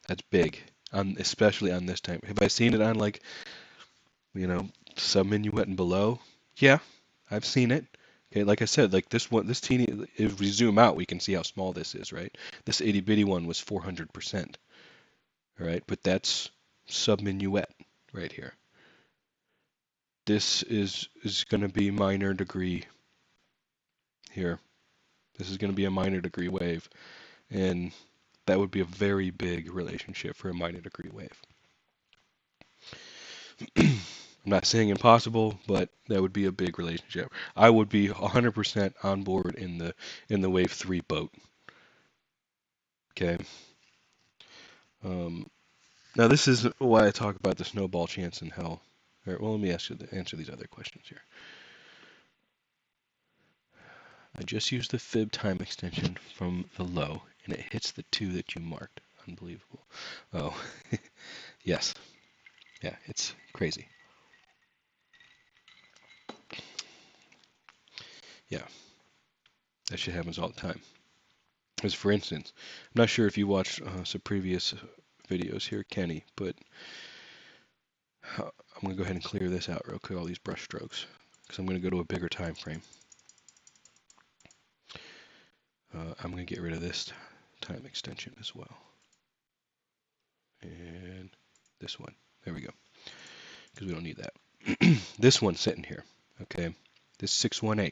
That's big, especially on this time. Have I seen it on like, sub-minuet and below? Yeah, I've seen it. Okay, like I said, like this teeny, if we zoom out, we can see how small this is, right? This itty bitty one was 400%, all right? But that's sub-minuet right here. This is going to be minor degree here. This is going to be a minor degree wave, and that would be a very big relationship for a minor degree wave. I'm not saying impossible, but that would be a big relationship. I would be 100% on board in the wave 3 boat. Okay. Now this is why I talk about the snowball chance in hell. All right, well, let me answer these other questions here. I just used the fib time extension from the low, and it hits the 2 that you marked. Unbelievable. Oh, yes. Yeah, it's crazy. Yeah, that shit happens all the time. As for instance, I'm not sure if you watched some previous videos here, Kenny, but I'm going to go ahead and clear this out real quick, all these brush strokes, because I'm going to go to a bigger time frame. I'm going to get rid of this time extension as well. And this one. There we go. Because we don't need that. This one's sitting here. Okay. This 618.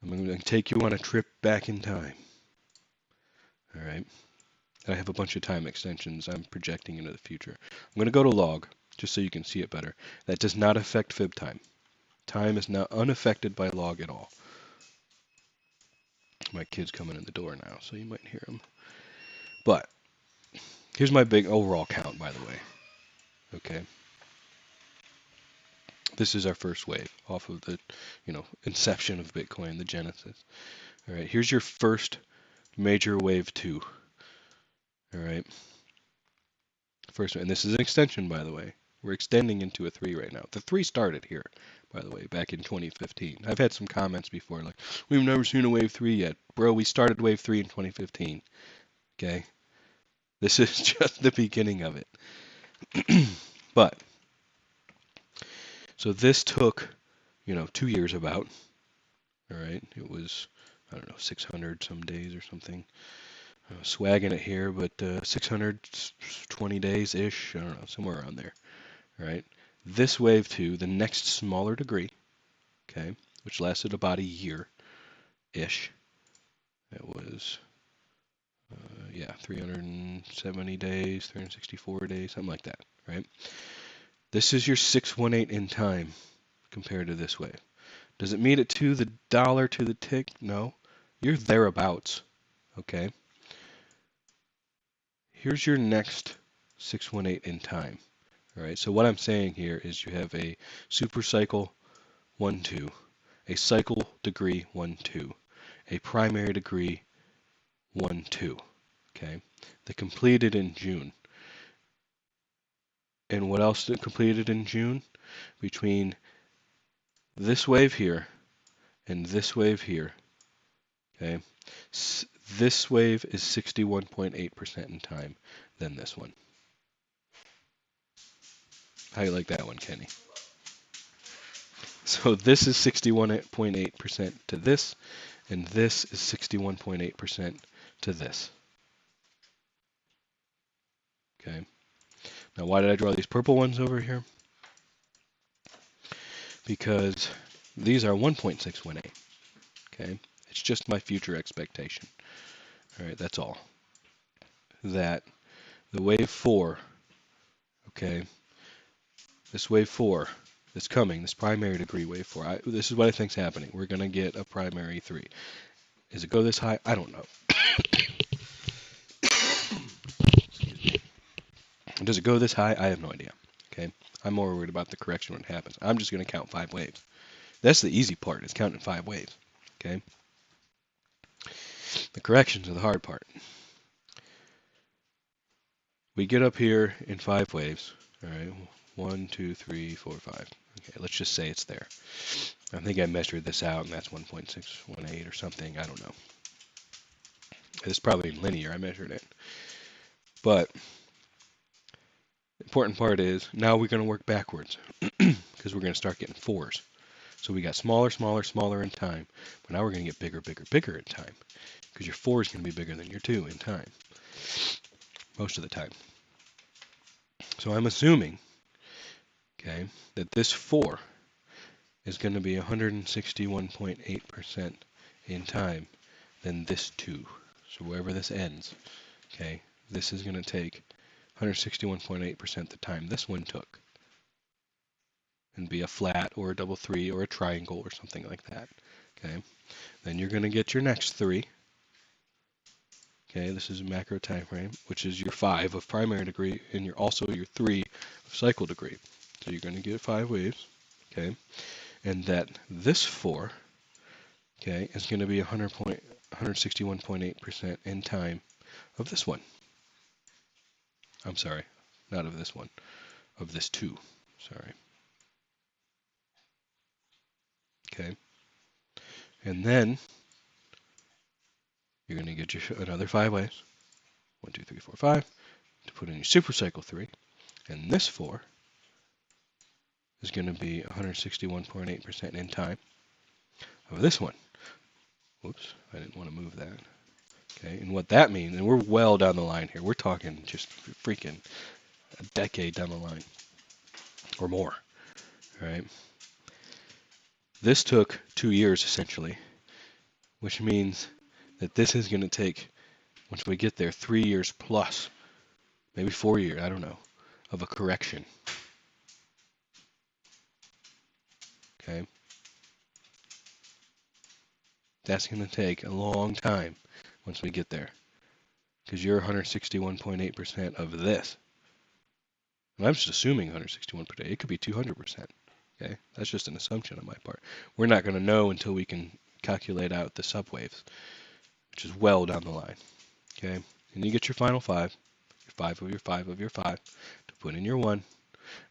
I'm going to take you on a trip back in time. All right. I have a bunch of time extensions I'm projecting into the future. I'm going to go to log just so you can see it better. That does not affect fib time. Time is not unaffected by log at all. My kid's coming in the door now, so you might hear him. But here's my big overall count, by the way. Okay. This is our first wave off of the, inception of Bitcoin, the genesis. All right. Here's your first major wave 2. All right. First, and this is an extension, by the way. We're extending into a 3 right now. The 3 started here, by the way, back in 2015. I've had some comments before, like, we've never seen a wave 3 yet. Bro, we started wave 3 in 2015. Okay? This is just the beginning of it. But, so this took, 2 years about. All right? It was, I don't know, 600 some days or something. Swagging it here, but 620 days-ish. I don't know, somewhere around there. Right? This wave 2, the next smaller degree, okay, which lasted about a year-ish. It was, 370 days, 364 days, something like that, right? This is your 618 in time compared to this wave. Does it meet it to the dollar to the tick? No. You're thereabouts, okay? Here's your next 618 in time. All right, so what I'm saying here is you have a super cycle 1, 2, a cycle degree 1, 2, a primary degree 1, 2. Okay, they completed in June. And what else did completed in June? Between this wave here and this wave here. Okay, this wave is 61.8% in time than this one. How do you like that one, Kenny? So this is 61.8% to this, and this is 61.8% to this. Okay. Now, why did I draw these purple ones over here? Because these are 1.618. Okay. It's just my future expectation. All right, that's all. That the wave 4, okay, this wave 4 that's coming, this primary degree wave 4, this is what I think's happening. We're going to get a primary 3. Does it go this high? I don't know. Does it go this high? I have no idea. Okay, I'm more worried about the correction when it happens. I'm just going to count 5 waves. That's the easy part, is counting 5 waves. Okay, the corrections are the hard part. We get up here in 5 waves. All right, 1, 2, 3, 4, 5. Okay, let's just say it's there. I think I measured this out, and that's 1.618 or something. I don't know. It's probably linear. I measured it. But the important part is now we're going to work backwards because we're going to start getting 4s. So we got smaller, smaller, smaller in time. But now we're going to get bigger, bigger, bigger in time because your 4 is going to be bigger than your 2 in time most of the time. So I'm assuming, okay, that this 4 is going to be 161.8% in time than this 2. So wherever this ends, okay, this is going to take 161.8% the time this one took and be a flat or a double 3 or a triangle or something like that. Okay, then you're going to get your next 3. Okay, this is a macro time frame, which is your 5 of primary degree and your also your 3 of cycle degree. So you're going to get 5 waves, okay, and that this 4, okay, is going to be 161.8% in time of this one. I'm sorry, not of this one, of this 2. Sorry. Okay, and then you're going to get your another 5 waves, 1, 2, 3, 4, 5, to put in your super cycle 3, and this 4 is going to be 161.8% in time of this one. Whoops, I didn't want to move that. Okay, and what that means, and we're well down the line here. We're talking just freaking a decade down the line or more, right? This took 2 years essentially, which means that this is going to take, once we get there, 3 years plus, maybe 4 years, I don't know, of a correction. Okay, that's going to take a long time once we get there, because you're 161.8% of this. And I'm just assuming 161 per day. It could be 200%. Okay, that's just an assumption on my part. We're not going to know until we can calculate out the subwaves, which is well down the line. Okay, and you get your final 5, your 5 of your 5 of your 5 to put in your 1,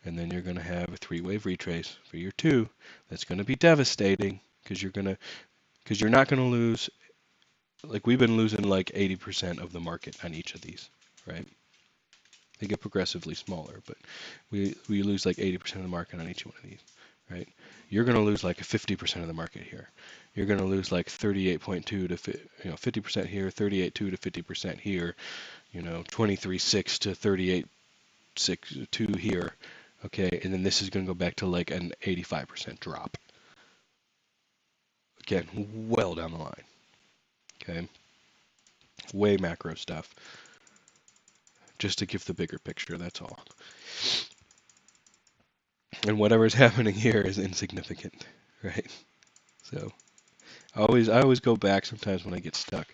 and then you're going to have a 3-wave retrace for your 2. That's going to be devastating because you're not going to lose, like we've been losing like 80% of the market on each of these, right? They get progressively smaller, but we lose like 80% of the market on each one of these, right? You're going to lose like 50% of the market here. You're going to lose like 38.2 to 50% here, 38.2 to 50% here, 23.6 to 38.6 here, okay? And then this is going to go back to like an 85% drop. Again, well down the line, okay? Way macro stuff. Just to give the bigger picture, that's all. And whatever's happening here is insignificant, right? So I always go back sometimes when I get stuck,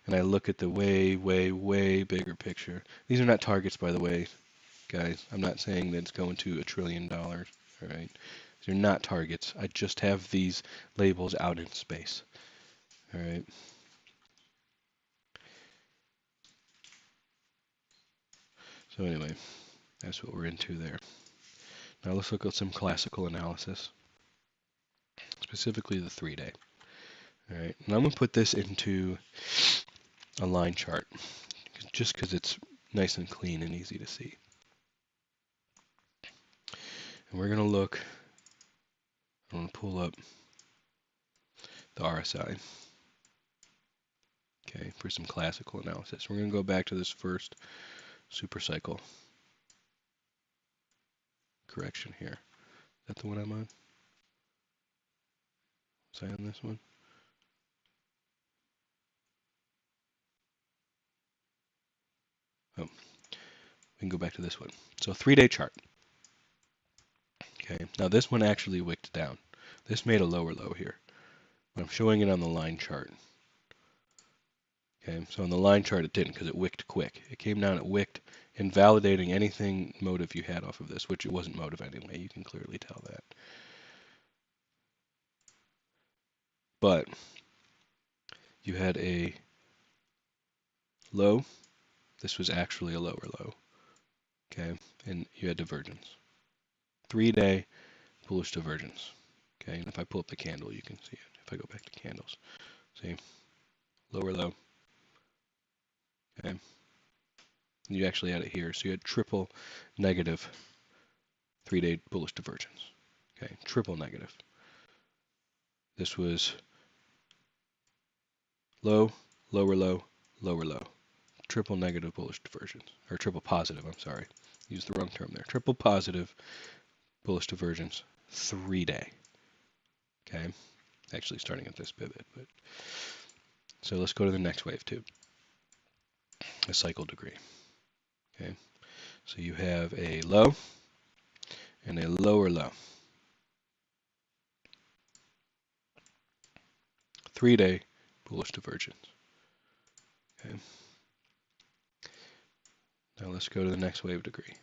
and I look at the way, way, way bigger picture. These are not targets, by the way, guys. I'm not saying that it's going to $1 trillion, all right? These are not targets. I just have these labels out in space, all right? So anyway, that's what we're into there. Now let's look at some classical analysis, specifically the 3-day. All right, and I'm going to put this into a line chart, just because it's nice and clean and easy to see. And we're going to look, I'm going to pull up the RSI, okay, for some classical analysis. We're going to go back to this first super cycle correction here. Is that the one I'm on? Was I on this one? Oh, we can go back to this one. So 3-day chart. Okay, now this one actually wicked down. This made a lower low here. I'm showing it on the line chart. Okay, so on the line chart it didn't because it wicked quick. It came down, it wicked, invalidating anything motive you had off of this, which it wasn't motive anyway. You can clearly tell that. But you had a low. This was actually a lower low. Okay, and you had divergence. 3-day bullish divergence. Okay, and if I pull up the candle, you can see it. If I go back to candles, see, lower low. Okay, you actually had it here. So you had triple negative 3-day bullish divergence. Okay, triple negative. This was low, lower low, lower low. Triple negative bullish divergence, or triple positive, I'm sorry. Used the wrong term there. Triple positive bullish divergence, 3-day. Okay, actually starting at this pivot, but so let's go to the next wave too. A cycle degree. Okay, so you have a low and a lower low. 3-day bullish divergence. Okay, Now let's go to the next wave degree.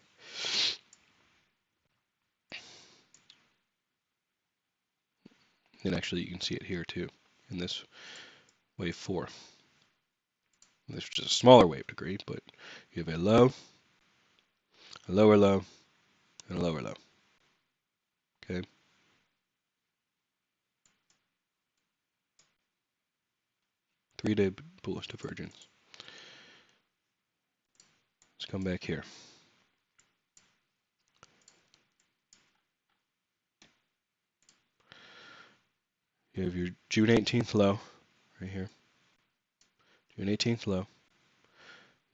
And actually, you can see it here too, in this wave 4. This is just a smaller wave degree, but you have a low, a lower low, and a lower low. Okay. 3-day bullish divergence. Let's come back here. You have your June 18th low right here. June 18th low.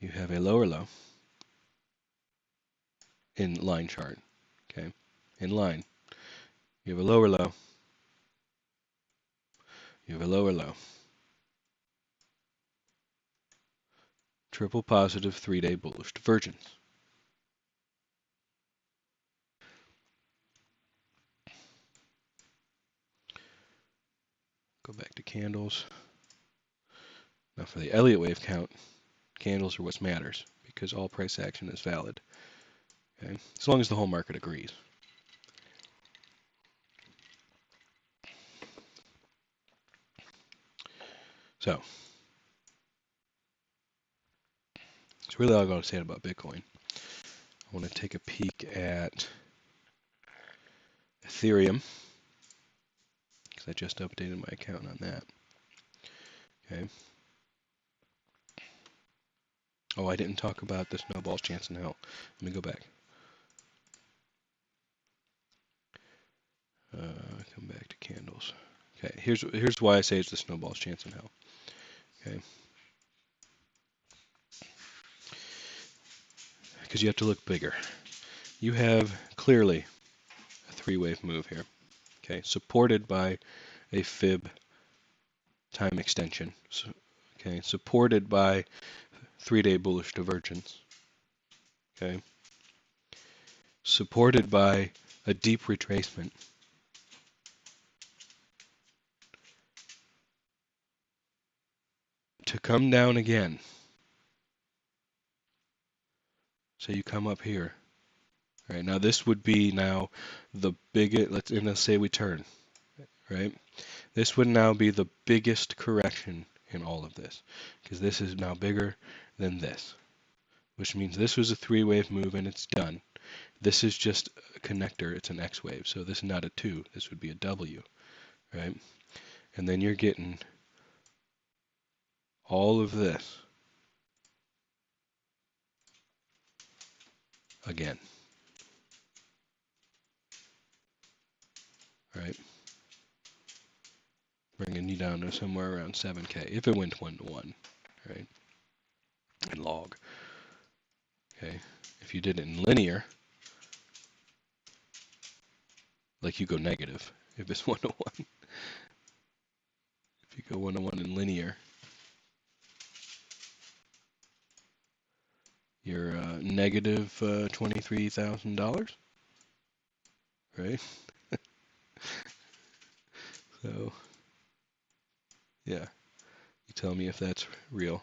You have a lower low in line chart. Okay. In line. You have a lower low. You have a lower low. Triple positive 3-day bullish divergence. Go back to candles. Now for the Elliott wave count, candles are what matters because all price action is valid. Okay? As long as the whole market agrees. So, that's really all I got to say about Bitcoin. I want to take a peek at Ethereum because I just updated my account on that. Okay. Oh, I didn't talk about the snowball's chance in hell. Let me go back. Come back to candles. Okay, here's why I say it's the snowball's chance in hell. Okay. Because you have to look bigger. You have clearly a 3-wave move here. Okay, supported by a fib time extension. So, okay, supported by 3-day bullish divergence. Okay, supported by a deep retracement. To come down again. So you come up here. All right, now this would be now the biggest, let's say we turn, right? This would now be the biggest correction in all of this, because this is now bigger than this, which means this was a 3-wave move and it's done. This is just a connector, it's an X wave, so this is not a 2, this would be a W, right? And then you're getting all of this again, right? Bringing you down to somewhere around 7K, if it went 1-to-1, right? And log, okay? If you did it in linear, like you go negative, if it's 1-to-1. If you go 1-to-1 in linear, you're negative $23,000, right? So, yeah, you tell me if that's real.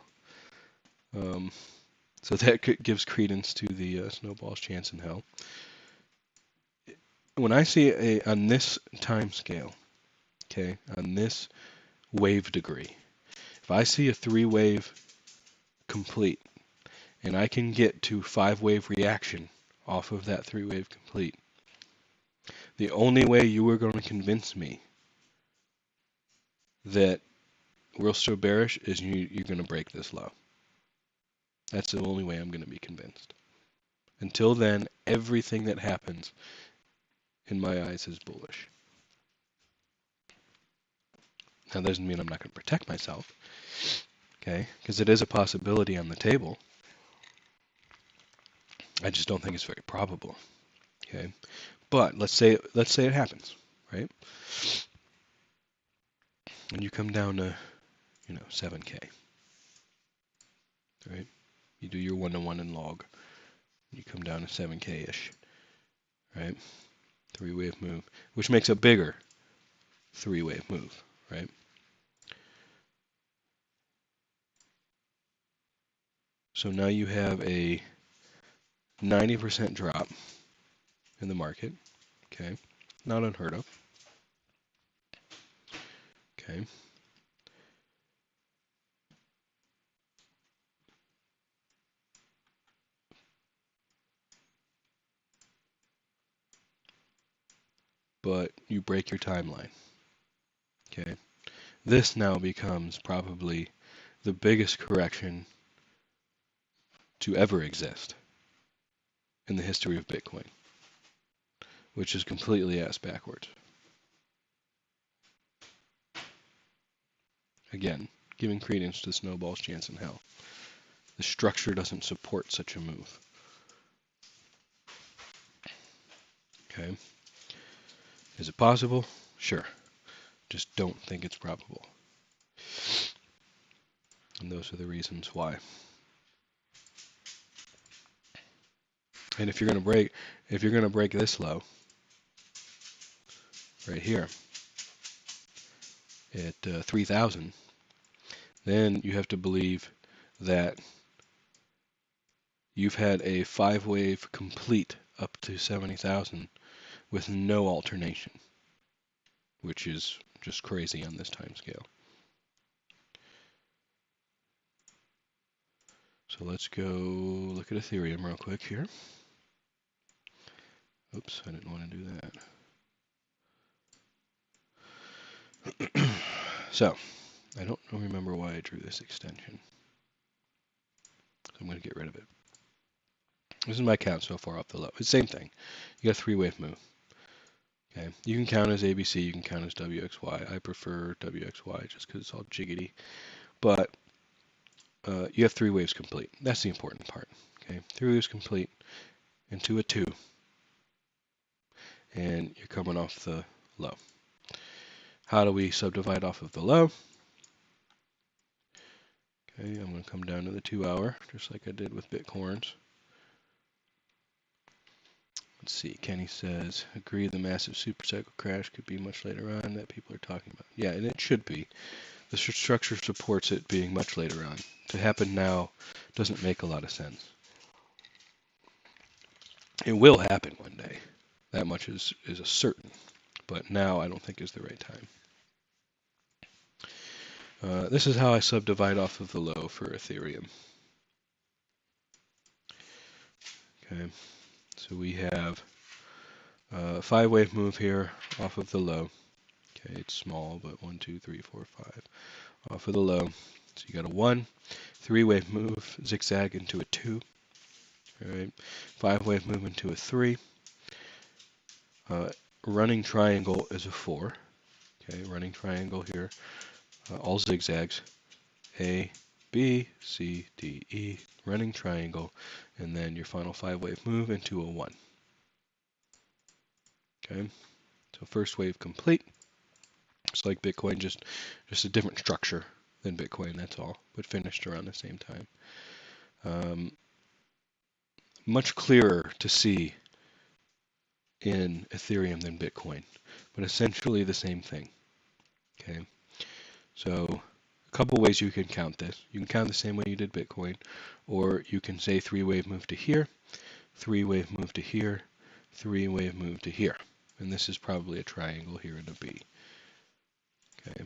So that gives credence to the snowball's chance in hell. When I see on this time scale, okay, on this wave degree, if I see a 3-wave complete, and I can get to 5-wave reaction off of that 3-wave complete, the only way you are going to convince me that we're still bearish is you're going to break this low. That's the only way I'm going to be convinced. Until then, everything that happens, in my eyes, is bullish. Now, that doesn't mean I'm not going to protect myself, okay? Because it is a possibility on the table. I just don't think it's very probable, okay? But let's say it happens, right? And you come down to, 7K, right? You do your 1-to-1 in log. You come down to 7K-ish, right? 3-wave move, which makes a bigger 3-wave move, right? So now you have a 90% drop in the market. Okay, not unheard of. Okay. But you break your timeline. Okay. This now becomes probably the biggest correction to ever exist in the history of Bitcoin, which is completely ass backwards. Again, giving credence to the snowball's chance in hell. The structure doesn't support such a move. Okay. Is it possible? Sure. Just don't think it's probable. And those are the reasons why. And if you're going to break this low right here at 3,000, then you have to believe that you've had a 5-wave complete up to 70,000 with no alternation, which is just crazy on this time scale. So let's go look at Ethereum real quick here. Oops, I didn't want to do that. So, I don't remember why I drew this extension. So I'm going to get rid of it. This is my count so far off the low. It's the same thing. You got a 3-wave move. Okay, you can count as ABC, you can count as WXY. I prefer WXY just because it's all jiggity. But you have 3 waves complete. That's the important part. Okay, 3 waves complete into a 2, and you're coming off the low. How do we subdivide off of the low? Okay, I'm going to come down to the 2-hour, just like I did with Bitcoins. Let's see, Kenny says, agree the massive supercycle crash could be much later on that people are talking about. Yeah, and it should be. The structure supports it being much later on. To happen now doesn't make a lot of sense. It will happen one day. That much is a certain. But now I don't think is the right time. This is how I subdivide off of the low for Ethereum. Okay, so we have a 5-wave move here off of the low. Okay, it's small, but 1, 2, 3, 4, 5 off of the low. So you got a 1, 3-wave move, zigzag into a 2. All right, 5-wave move into a 3. Running triangle is a 4. Okay, running triangle here, all zigzags. A, B, C, D, E, running triangle, and then your final 5-wave move into a 1. Okay, so first wave complete. It's like Bitcoin, just a different structure than Bitcoin, that's all, but finished around the same time. Much clearer to see in Ethereum than Bitcoin, but essentially the same thing. Okay, so a couple ways you can count this. You can count the same way you did Bitcoin, or you can say 3-wave move to here, 3-wave move to here, 3-wave move to here. And this is probably a triangle here and a B. Okay.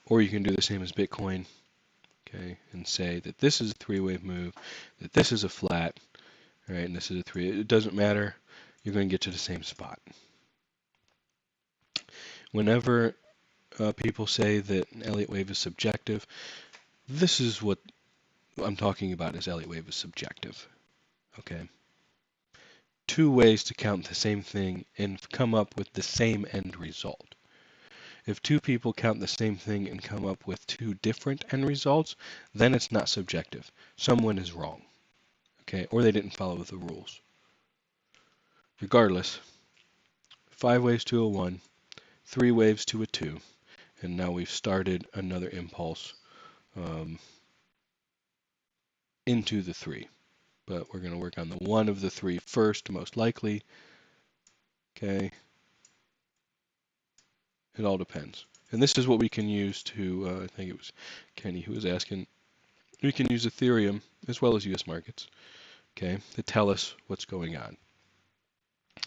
Or you can do the same as Bitcoin, okay, and say that this is a 3-wave move, that this is a flat, right, and this is a 3. It doesn't matter. You're going to get to the same spot. Whenever people say that an Elliott wave is subjective, this is what I'm talking about as Elliott wave is subjective. Okay. 2 ways to count the same thing and come up with the same end result. If 2 people count the same thing and come up with 2 different end results, then it's not subjective. Someone is wrong, okay, or they didn't follow the rules. Regardless, 5 waves to a 1, 3 waves to a 2, and now we've started another impulse into the 3. But we're going to work on the 1 of the 3 first, most likely. Okay. It all depends. And this is what we can use to, I think it was Kenny who was asking, we can use Ethereum as well as US markets, okay, to tell us what's going on.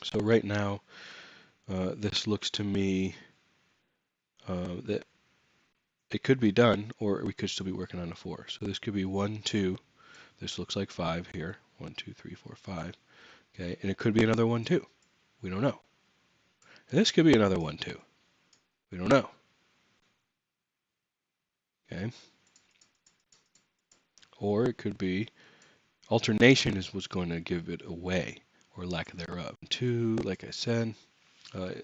So right now, this looks to me that it could be done, or we could still be working on a 4. So this could be 1, 2. This looks like 5 here. 1, 2, 3, 4, 5. Okay, and it could be another 1, 2. We don't know. And this could be another 1, 2. We don't know. Okay. Or it could be alternation is what's going to give it away, or lack thereof. 2, like I said,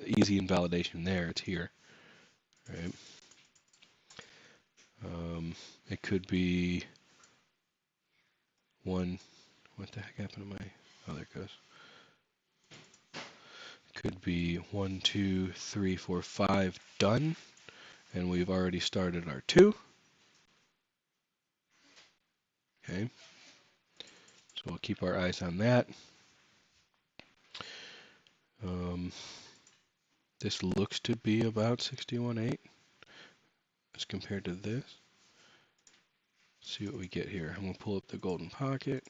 easy invalidation there. It's here. Right. It could be 1. What the heck happened to my? Oh, there it goes. It could be 1, 2, 3, 4, 5 done, and we've already started our 2. Okay. So we'll keep our eyes on that. This looks to be about 61.8 as compared to this. Let's see what we get here. I'm going to pull up the golden pocket.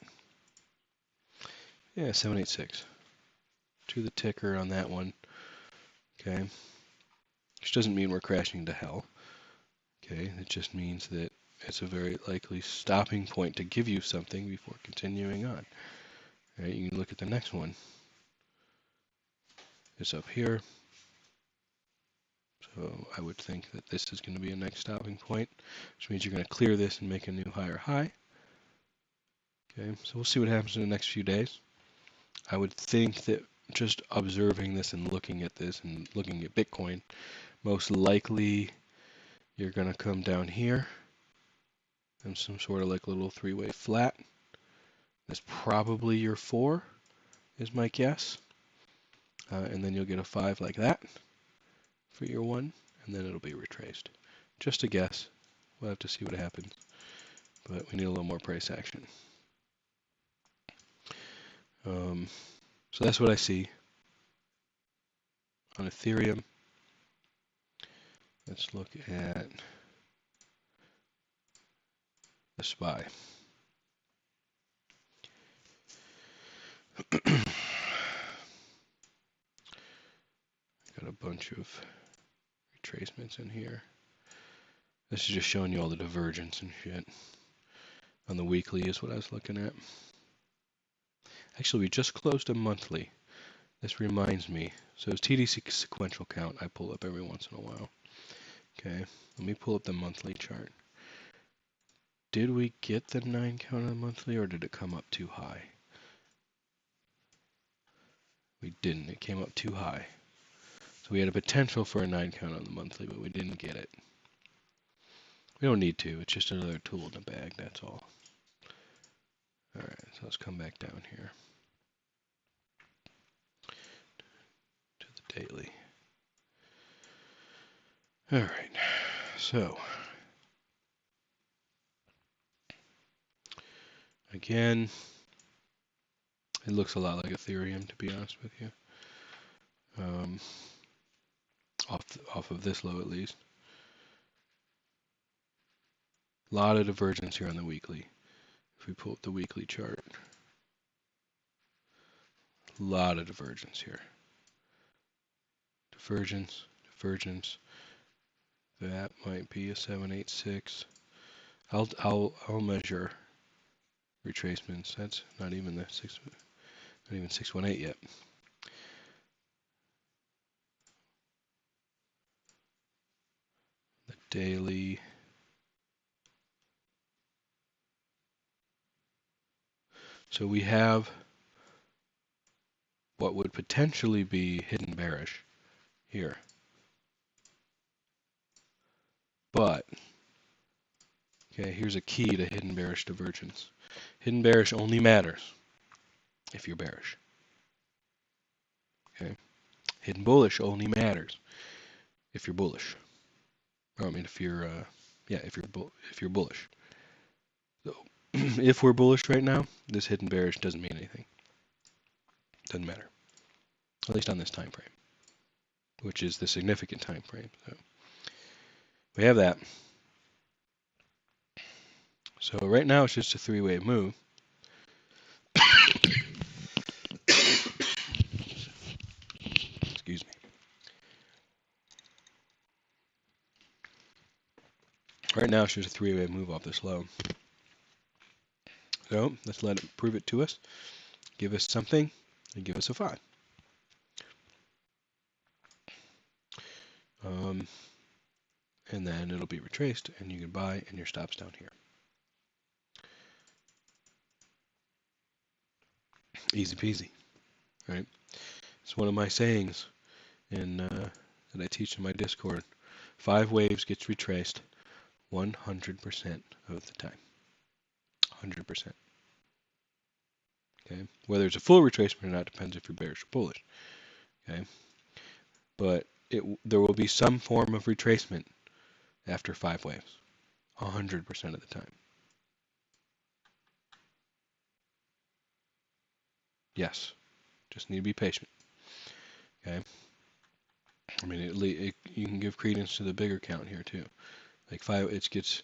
Yeah, 786. To the ticker on that one. Okay. Which doesn't mean we're crashing to hell. Okay. It just means that it's a very likely stopping point to give you something before continuing on. All right, you can look at the next one. It's up here. So I would think that this is going to be a next stopping point, which means you're going to clear this and make a new higher high. Okay, so we'll see what happens in the next few days. I would think that just observing this and looking at this and looking at Bitcoin, most likely you're going to come down here and some sort of like little three-way flat. That's probably your 4, is my guess. And then you'll get a 5 like that for your 1, and then it'll be retraced. Just a guess. We'll have to see what happens, but we need a little more price action. So that's what I see on Ethereum. Let's look at the SPY. Got a bunch of retracements in here. This is just showing you all the divergence and shit. On the weekly is what I was looking at. Actually, we just closed a monthly. This reminds me. So it's TD sequential count I pull up every once in a while. Okay, let me pull up the monthly chart. Did we get the 9 count on the monthly, or did it come up too high? We didn't. It came up too high. So we had a potential for a 9 count on the monthly, but we didn't get it. We don't need to. It's just another tool in the bag, that's all. All right, so let's come back down here to the daily. All right, so again, it looks a lot like Ethereum, to be honest with you. Off of this low at least. A lot of divergence here on the weekly. If we pull up the weekly chart, a lot of divergence here. Divergence, divergence. That might be a 786. I'll measure retracements. That's not even the 618 yet. The daily. So we have what would potentially be hidden bearish here. But, okay, here's a key to hidden bearish divergence. Hidden bearish only matters if you're bearish. Okay? Hidden bullish only matters if you're bullish. Or, I mean, if you're, if you're bullish. So, if we're bullish right now, this hidden bearish doesn't mean anything. Doesn't matter. At least on this time frame, which is the significant time frame. So we have that. So right now it's just a three-wave move. Excuse me. Right now it's just a three-wave move off this low. So let's let it prove it to us. Give us something and give us a 5. And then it'll be retraced and you can buy and your stop's down here. Easy peasy, right? It's one of my sayings that I teach in my Discord. 5 waves gets retraced 100% of the time. 100%. Okay? Whether it's a full retracement or not depends if you're bearish or bullish. Okay? But there will be some form of retracement after 5 waves. 100% of the time. Yes. Just need to be patient. Okay? I mean, you can give credence to the bigger count here too. Like 5, it gets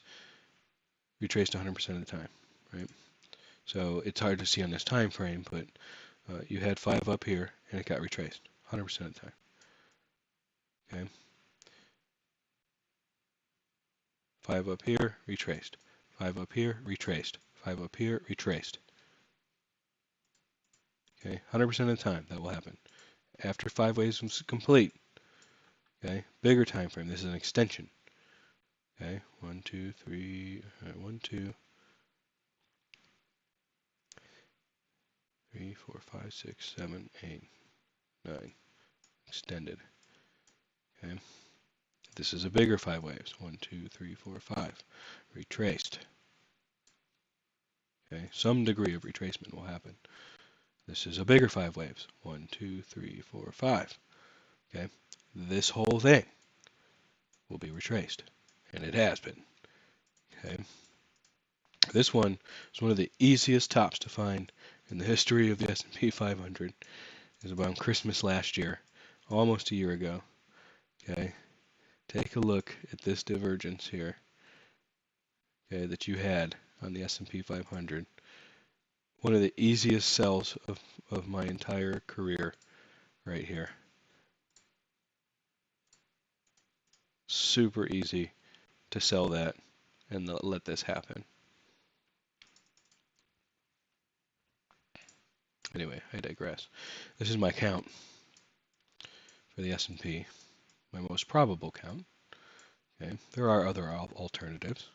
retraced 100% of the time, right? So it's hard to see on this time frame, but you had 5 up here and it got retraced 100% of the time. Okay, 5 up here, retraced. 5 up here, retraced. 5 up here, retraced. Okay, 100% of the time that will happen. After 5 waves is complete, okay, bigger time frame. This is an extension. Okay, 1, 2, 3, 1, 2, 3, 4, 5, 6, 7, 8, 9. Extended. Okay. This is a bigger 5 waves. 1, 2, 3, 4, 5. Retraced. Okay. Some degree of retracement will happen. This is a bigger 5 waves. 1, 2, 3, 4, 5. Okay. This whole thing will be retraced. And it has been. Okay. This one is one of the easiest tops to find in the history of the S&P 500. It was about Christmas last year, almost a year ago. Okay. Take a look at this divergence here, okay, that you had on the S&P 500. One of the easiest sells of my entire career right here. Super easy to sell that and let this happen. Anyway, I digress. This is my count for the S&P, my most probable count. Okay, there are other alternatives,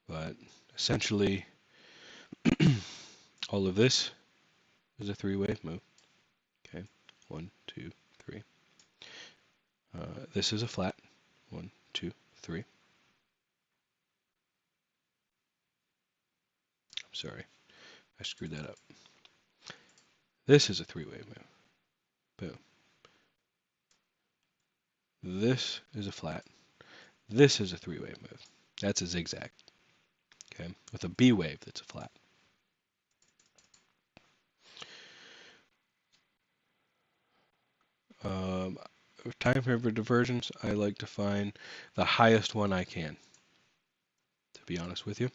but essentially all of this is a 3-wave move. Okay, 1, 2, 3. This is a flat. 1, 2, 3. I'm sorry, I screwed that up. This is a 3-wave move. Boom. This is a flat. This is a 3-wave move. That's a zigzag. Okay, with a B wave that's a flat. Time frame for divergence, I like to find the highest one I can, to be honest with you.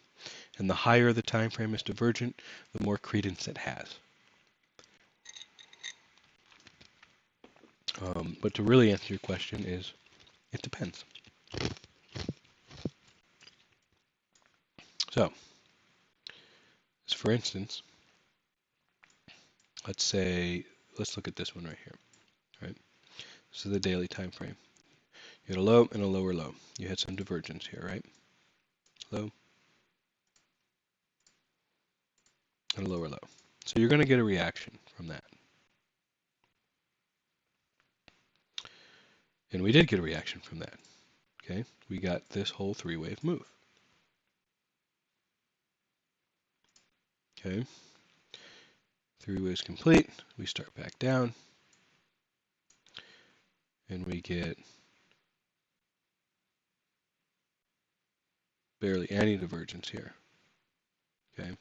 And the higher the time frame is divergent, the more credence it has. But to really answer your question is, it depends. So, for instance, let's look at this one right here. Right, this is the daily time frame. You had a low and a lower low. You had some divergence here, right? Low and a lower low. So you're going to get a reaction from that. And we did get a reaction from that. Okay, we got this whole 3-wave move. Okay, 3 waves complete. We start back down, and we get barely any divergence here. Okay,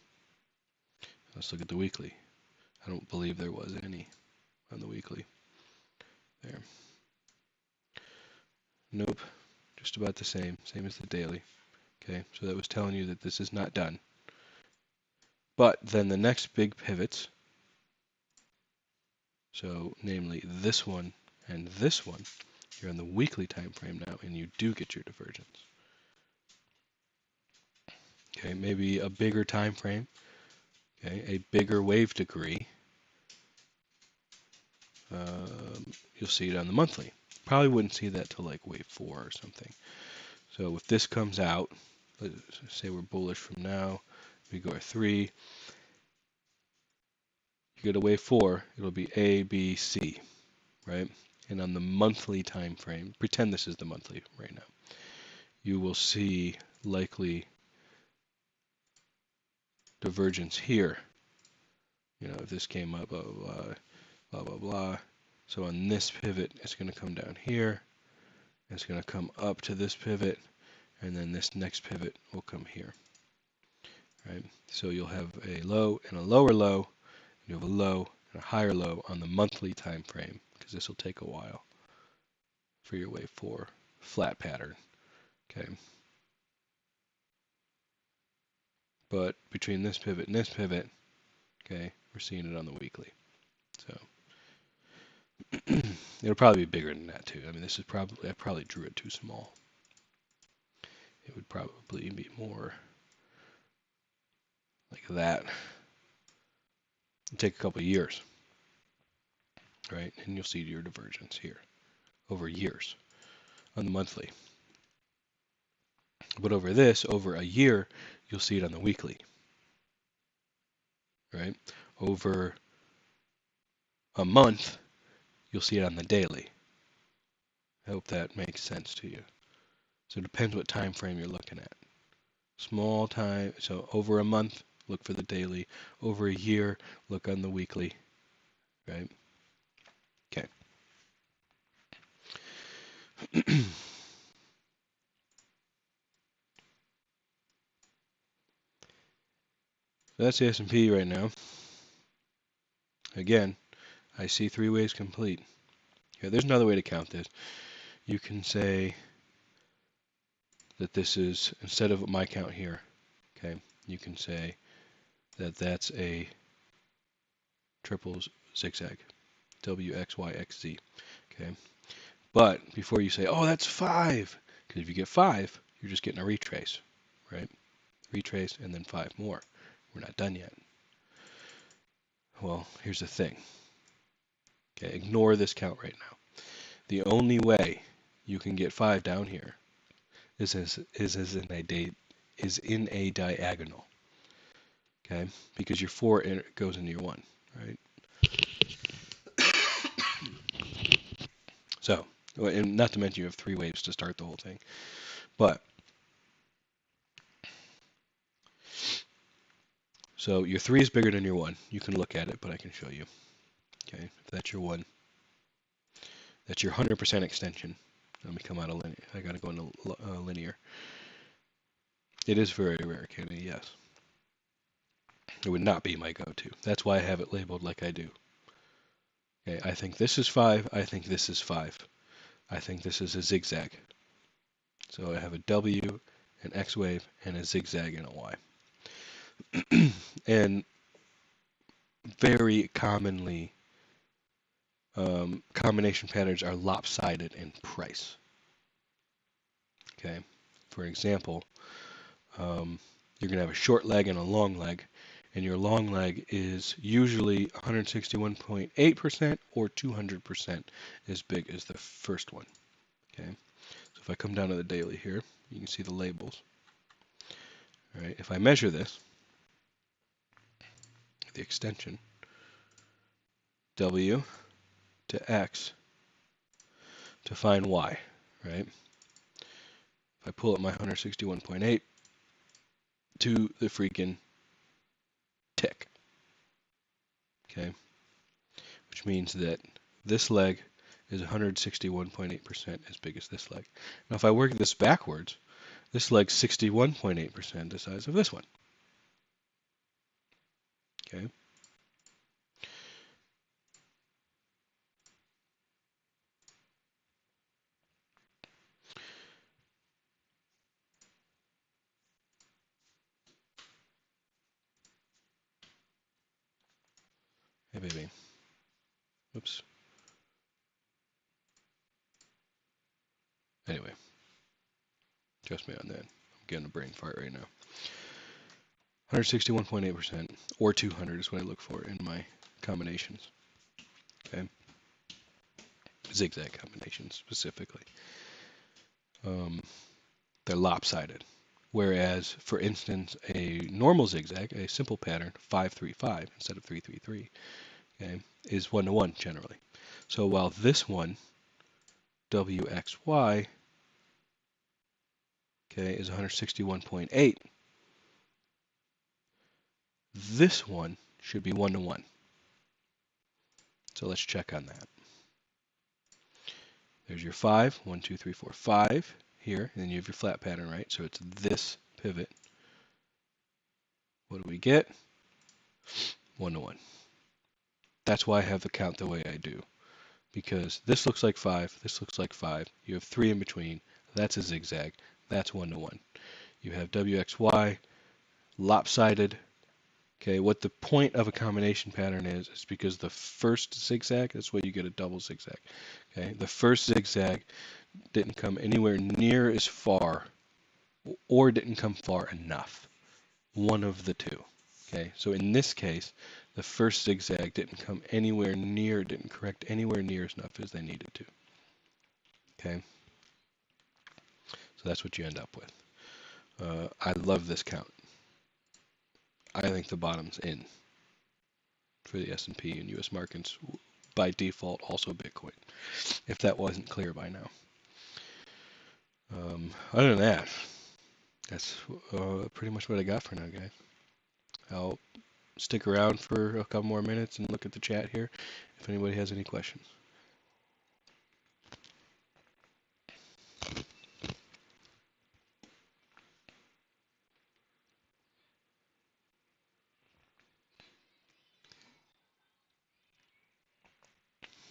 let's look at the weekly. I don't believe there was any on the weekly. There. Nope, just about the same as the daily. Okay, so that was telling you that this is not done. But then the next big pivots, so namely this one and this one, you're on the weekly time frame now, and you do get your divergence. Okay, maybe a bigger time frame, okay, a bigger wave degree. You'll see it on the monthly. Probably wouldn't see that till like wave 4 or something. So if this comes out, let's say we're bullish from now, we go to 3, you go to wave 4, it'll be A, B, C, right? And on the monthly time frame, pretend this is the monthly right now, you will see likely divergence here. You know, if this came up, blah, blah, blah, blah, blah. So on this pivot, it's going to come down here. It's going to come up to this pivot, and then this next pivot will come here. Right? So you'll have a low and a lower low. You have a low and a higher low on the monthly time frame, because this will take a while for your wave 4 flat pattern. Okay. But between this pivot and this pivot, okay, we're seeing it on the weekly. So it'll probably be bigger than that too. I mean, this is probably, I probably drew it too small. It would probably be more like that. It'll take a couple of years, right? And you'll see your divergence here over years on the monthly. But over this, over a year, you'll see it on the weekly, right? Over a month, you'll see it on the daily. I hope that makes sense to you. So it depends what time frame you're looking at. Small time, so over a month, look for the daily. Over a year, look on the weekly, right? Okay. So that's the S&P right now. Again, I see 3 waves complete. Okay, there's another way to count this. You can say that this is, instead of my count here, okay, you can say that that's a triple zigzag, WXYXZ, okay? But before you say, oh, that's 5, because if you get 5, you're just getting a retrace, right? Retrace and then 5 more. We're not done yet. Well, here's the thing. Okay, ignore this count right now. The only way you can get 5 down here is in a diagonal. Okay, because your 4 goes into your 1, right? So, and not to mention you have 3 waves to start the whole thing. But so your 3 is bigger than your 1. You can look at it, but I can show you. Okay, if that's your 1, that's your 100% extension. Let me come out of linear. I got to go into linear. It is very rare, Kenny, yes. It would not be my go-to. That's why I have it labeled like I do. Okay, I think this is 5. I think this is 5. I think this is a zigzag. So I have a W, an X wave, and a zigzag and a Y. And very commonly, combination patterns are lopsided in price. Okay, for example, you're going to have a short leg and a long leg, and your long leg is usually 161.8% or 200% as big as the first one. Okay, so if I come down to the daily here, you can see the labels. All right, if I measure this, the extension, W to X to find Y, right? If I pull up my 161.8 to the freaking tick, okay? Which means that this leg is 161.8% as big as this leg. Now if I work this backwards, this leg's 61.8% the size of this one, okay? Hey, baby. Oops. Anyway, trust me on that. I'm getting a brain fart right now. 161.8% or 200 is what I look for in my combinations. Okay, zigzag combinations specifically. They're lopsided. Whereas, for instance, a normal zigzag, a simple pattern, 5-3-5 instead of 3-3-3, okay, is 1-to-1 generally. So while this one, WXY, okay, is 161.8, this one should be 1-to-1. So let's check on that. There's your 5, 1, 2, 3, 4, 5 here, and then you have your flat pattern, right? So it's this pivot. What do we get? 1-to-1. That's why I have the count the way I do, because this looks like 5, this looks like 5. You have 3 in between. That's a zigzag. That's 1-to-1. You have WXY, lopsided. Okay, what the point of a combination pattern is because the first zigzag, that's why you get a double zigzag. Okay, the first zigzag didn't come anywhere near as far or didn't come far enough. One of the two. Okay, so in this case, the first zigzag didn't come anywhere near, didn't correct anywhere near as enough as they needed to. Okay, so that's what you end up with. I love this count. I think the bottom's in for the S&P and U.S. markets by default, also Bitcoin, if that wasn't clear by now. Other than that, that's pretty much what I got for now, guys. I'll stick around for a couple more minutes and look at the chat here if anybody has any questions.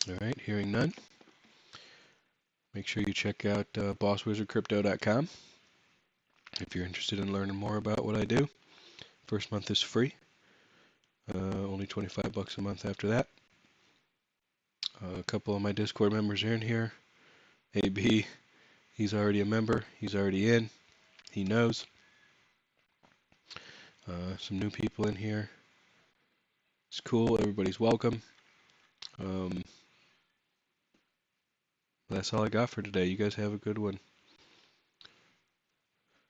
All right, hearing none. Make sure you check out bosswizardcrypto.com if you're interested in learning more about what I do. First month is free. Only 25 bucks a month after that. A couple of my Discord members are in here. AB, he's already a member. He's already in. He knows. Some new people in here. It's cool. Everybody's welcome. That's all I got for today. You guys have a good one.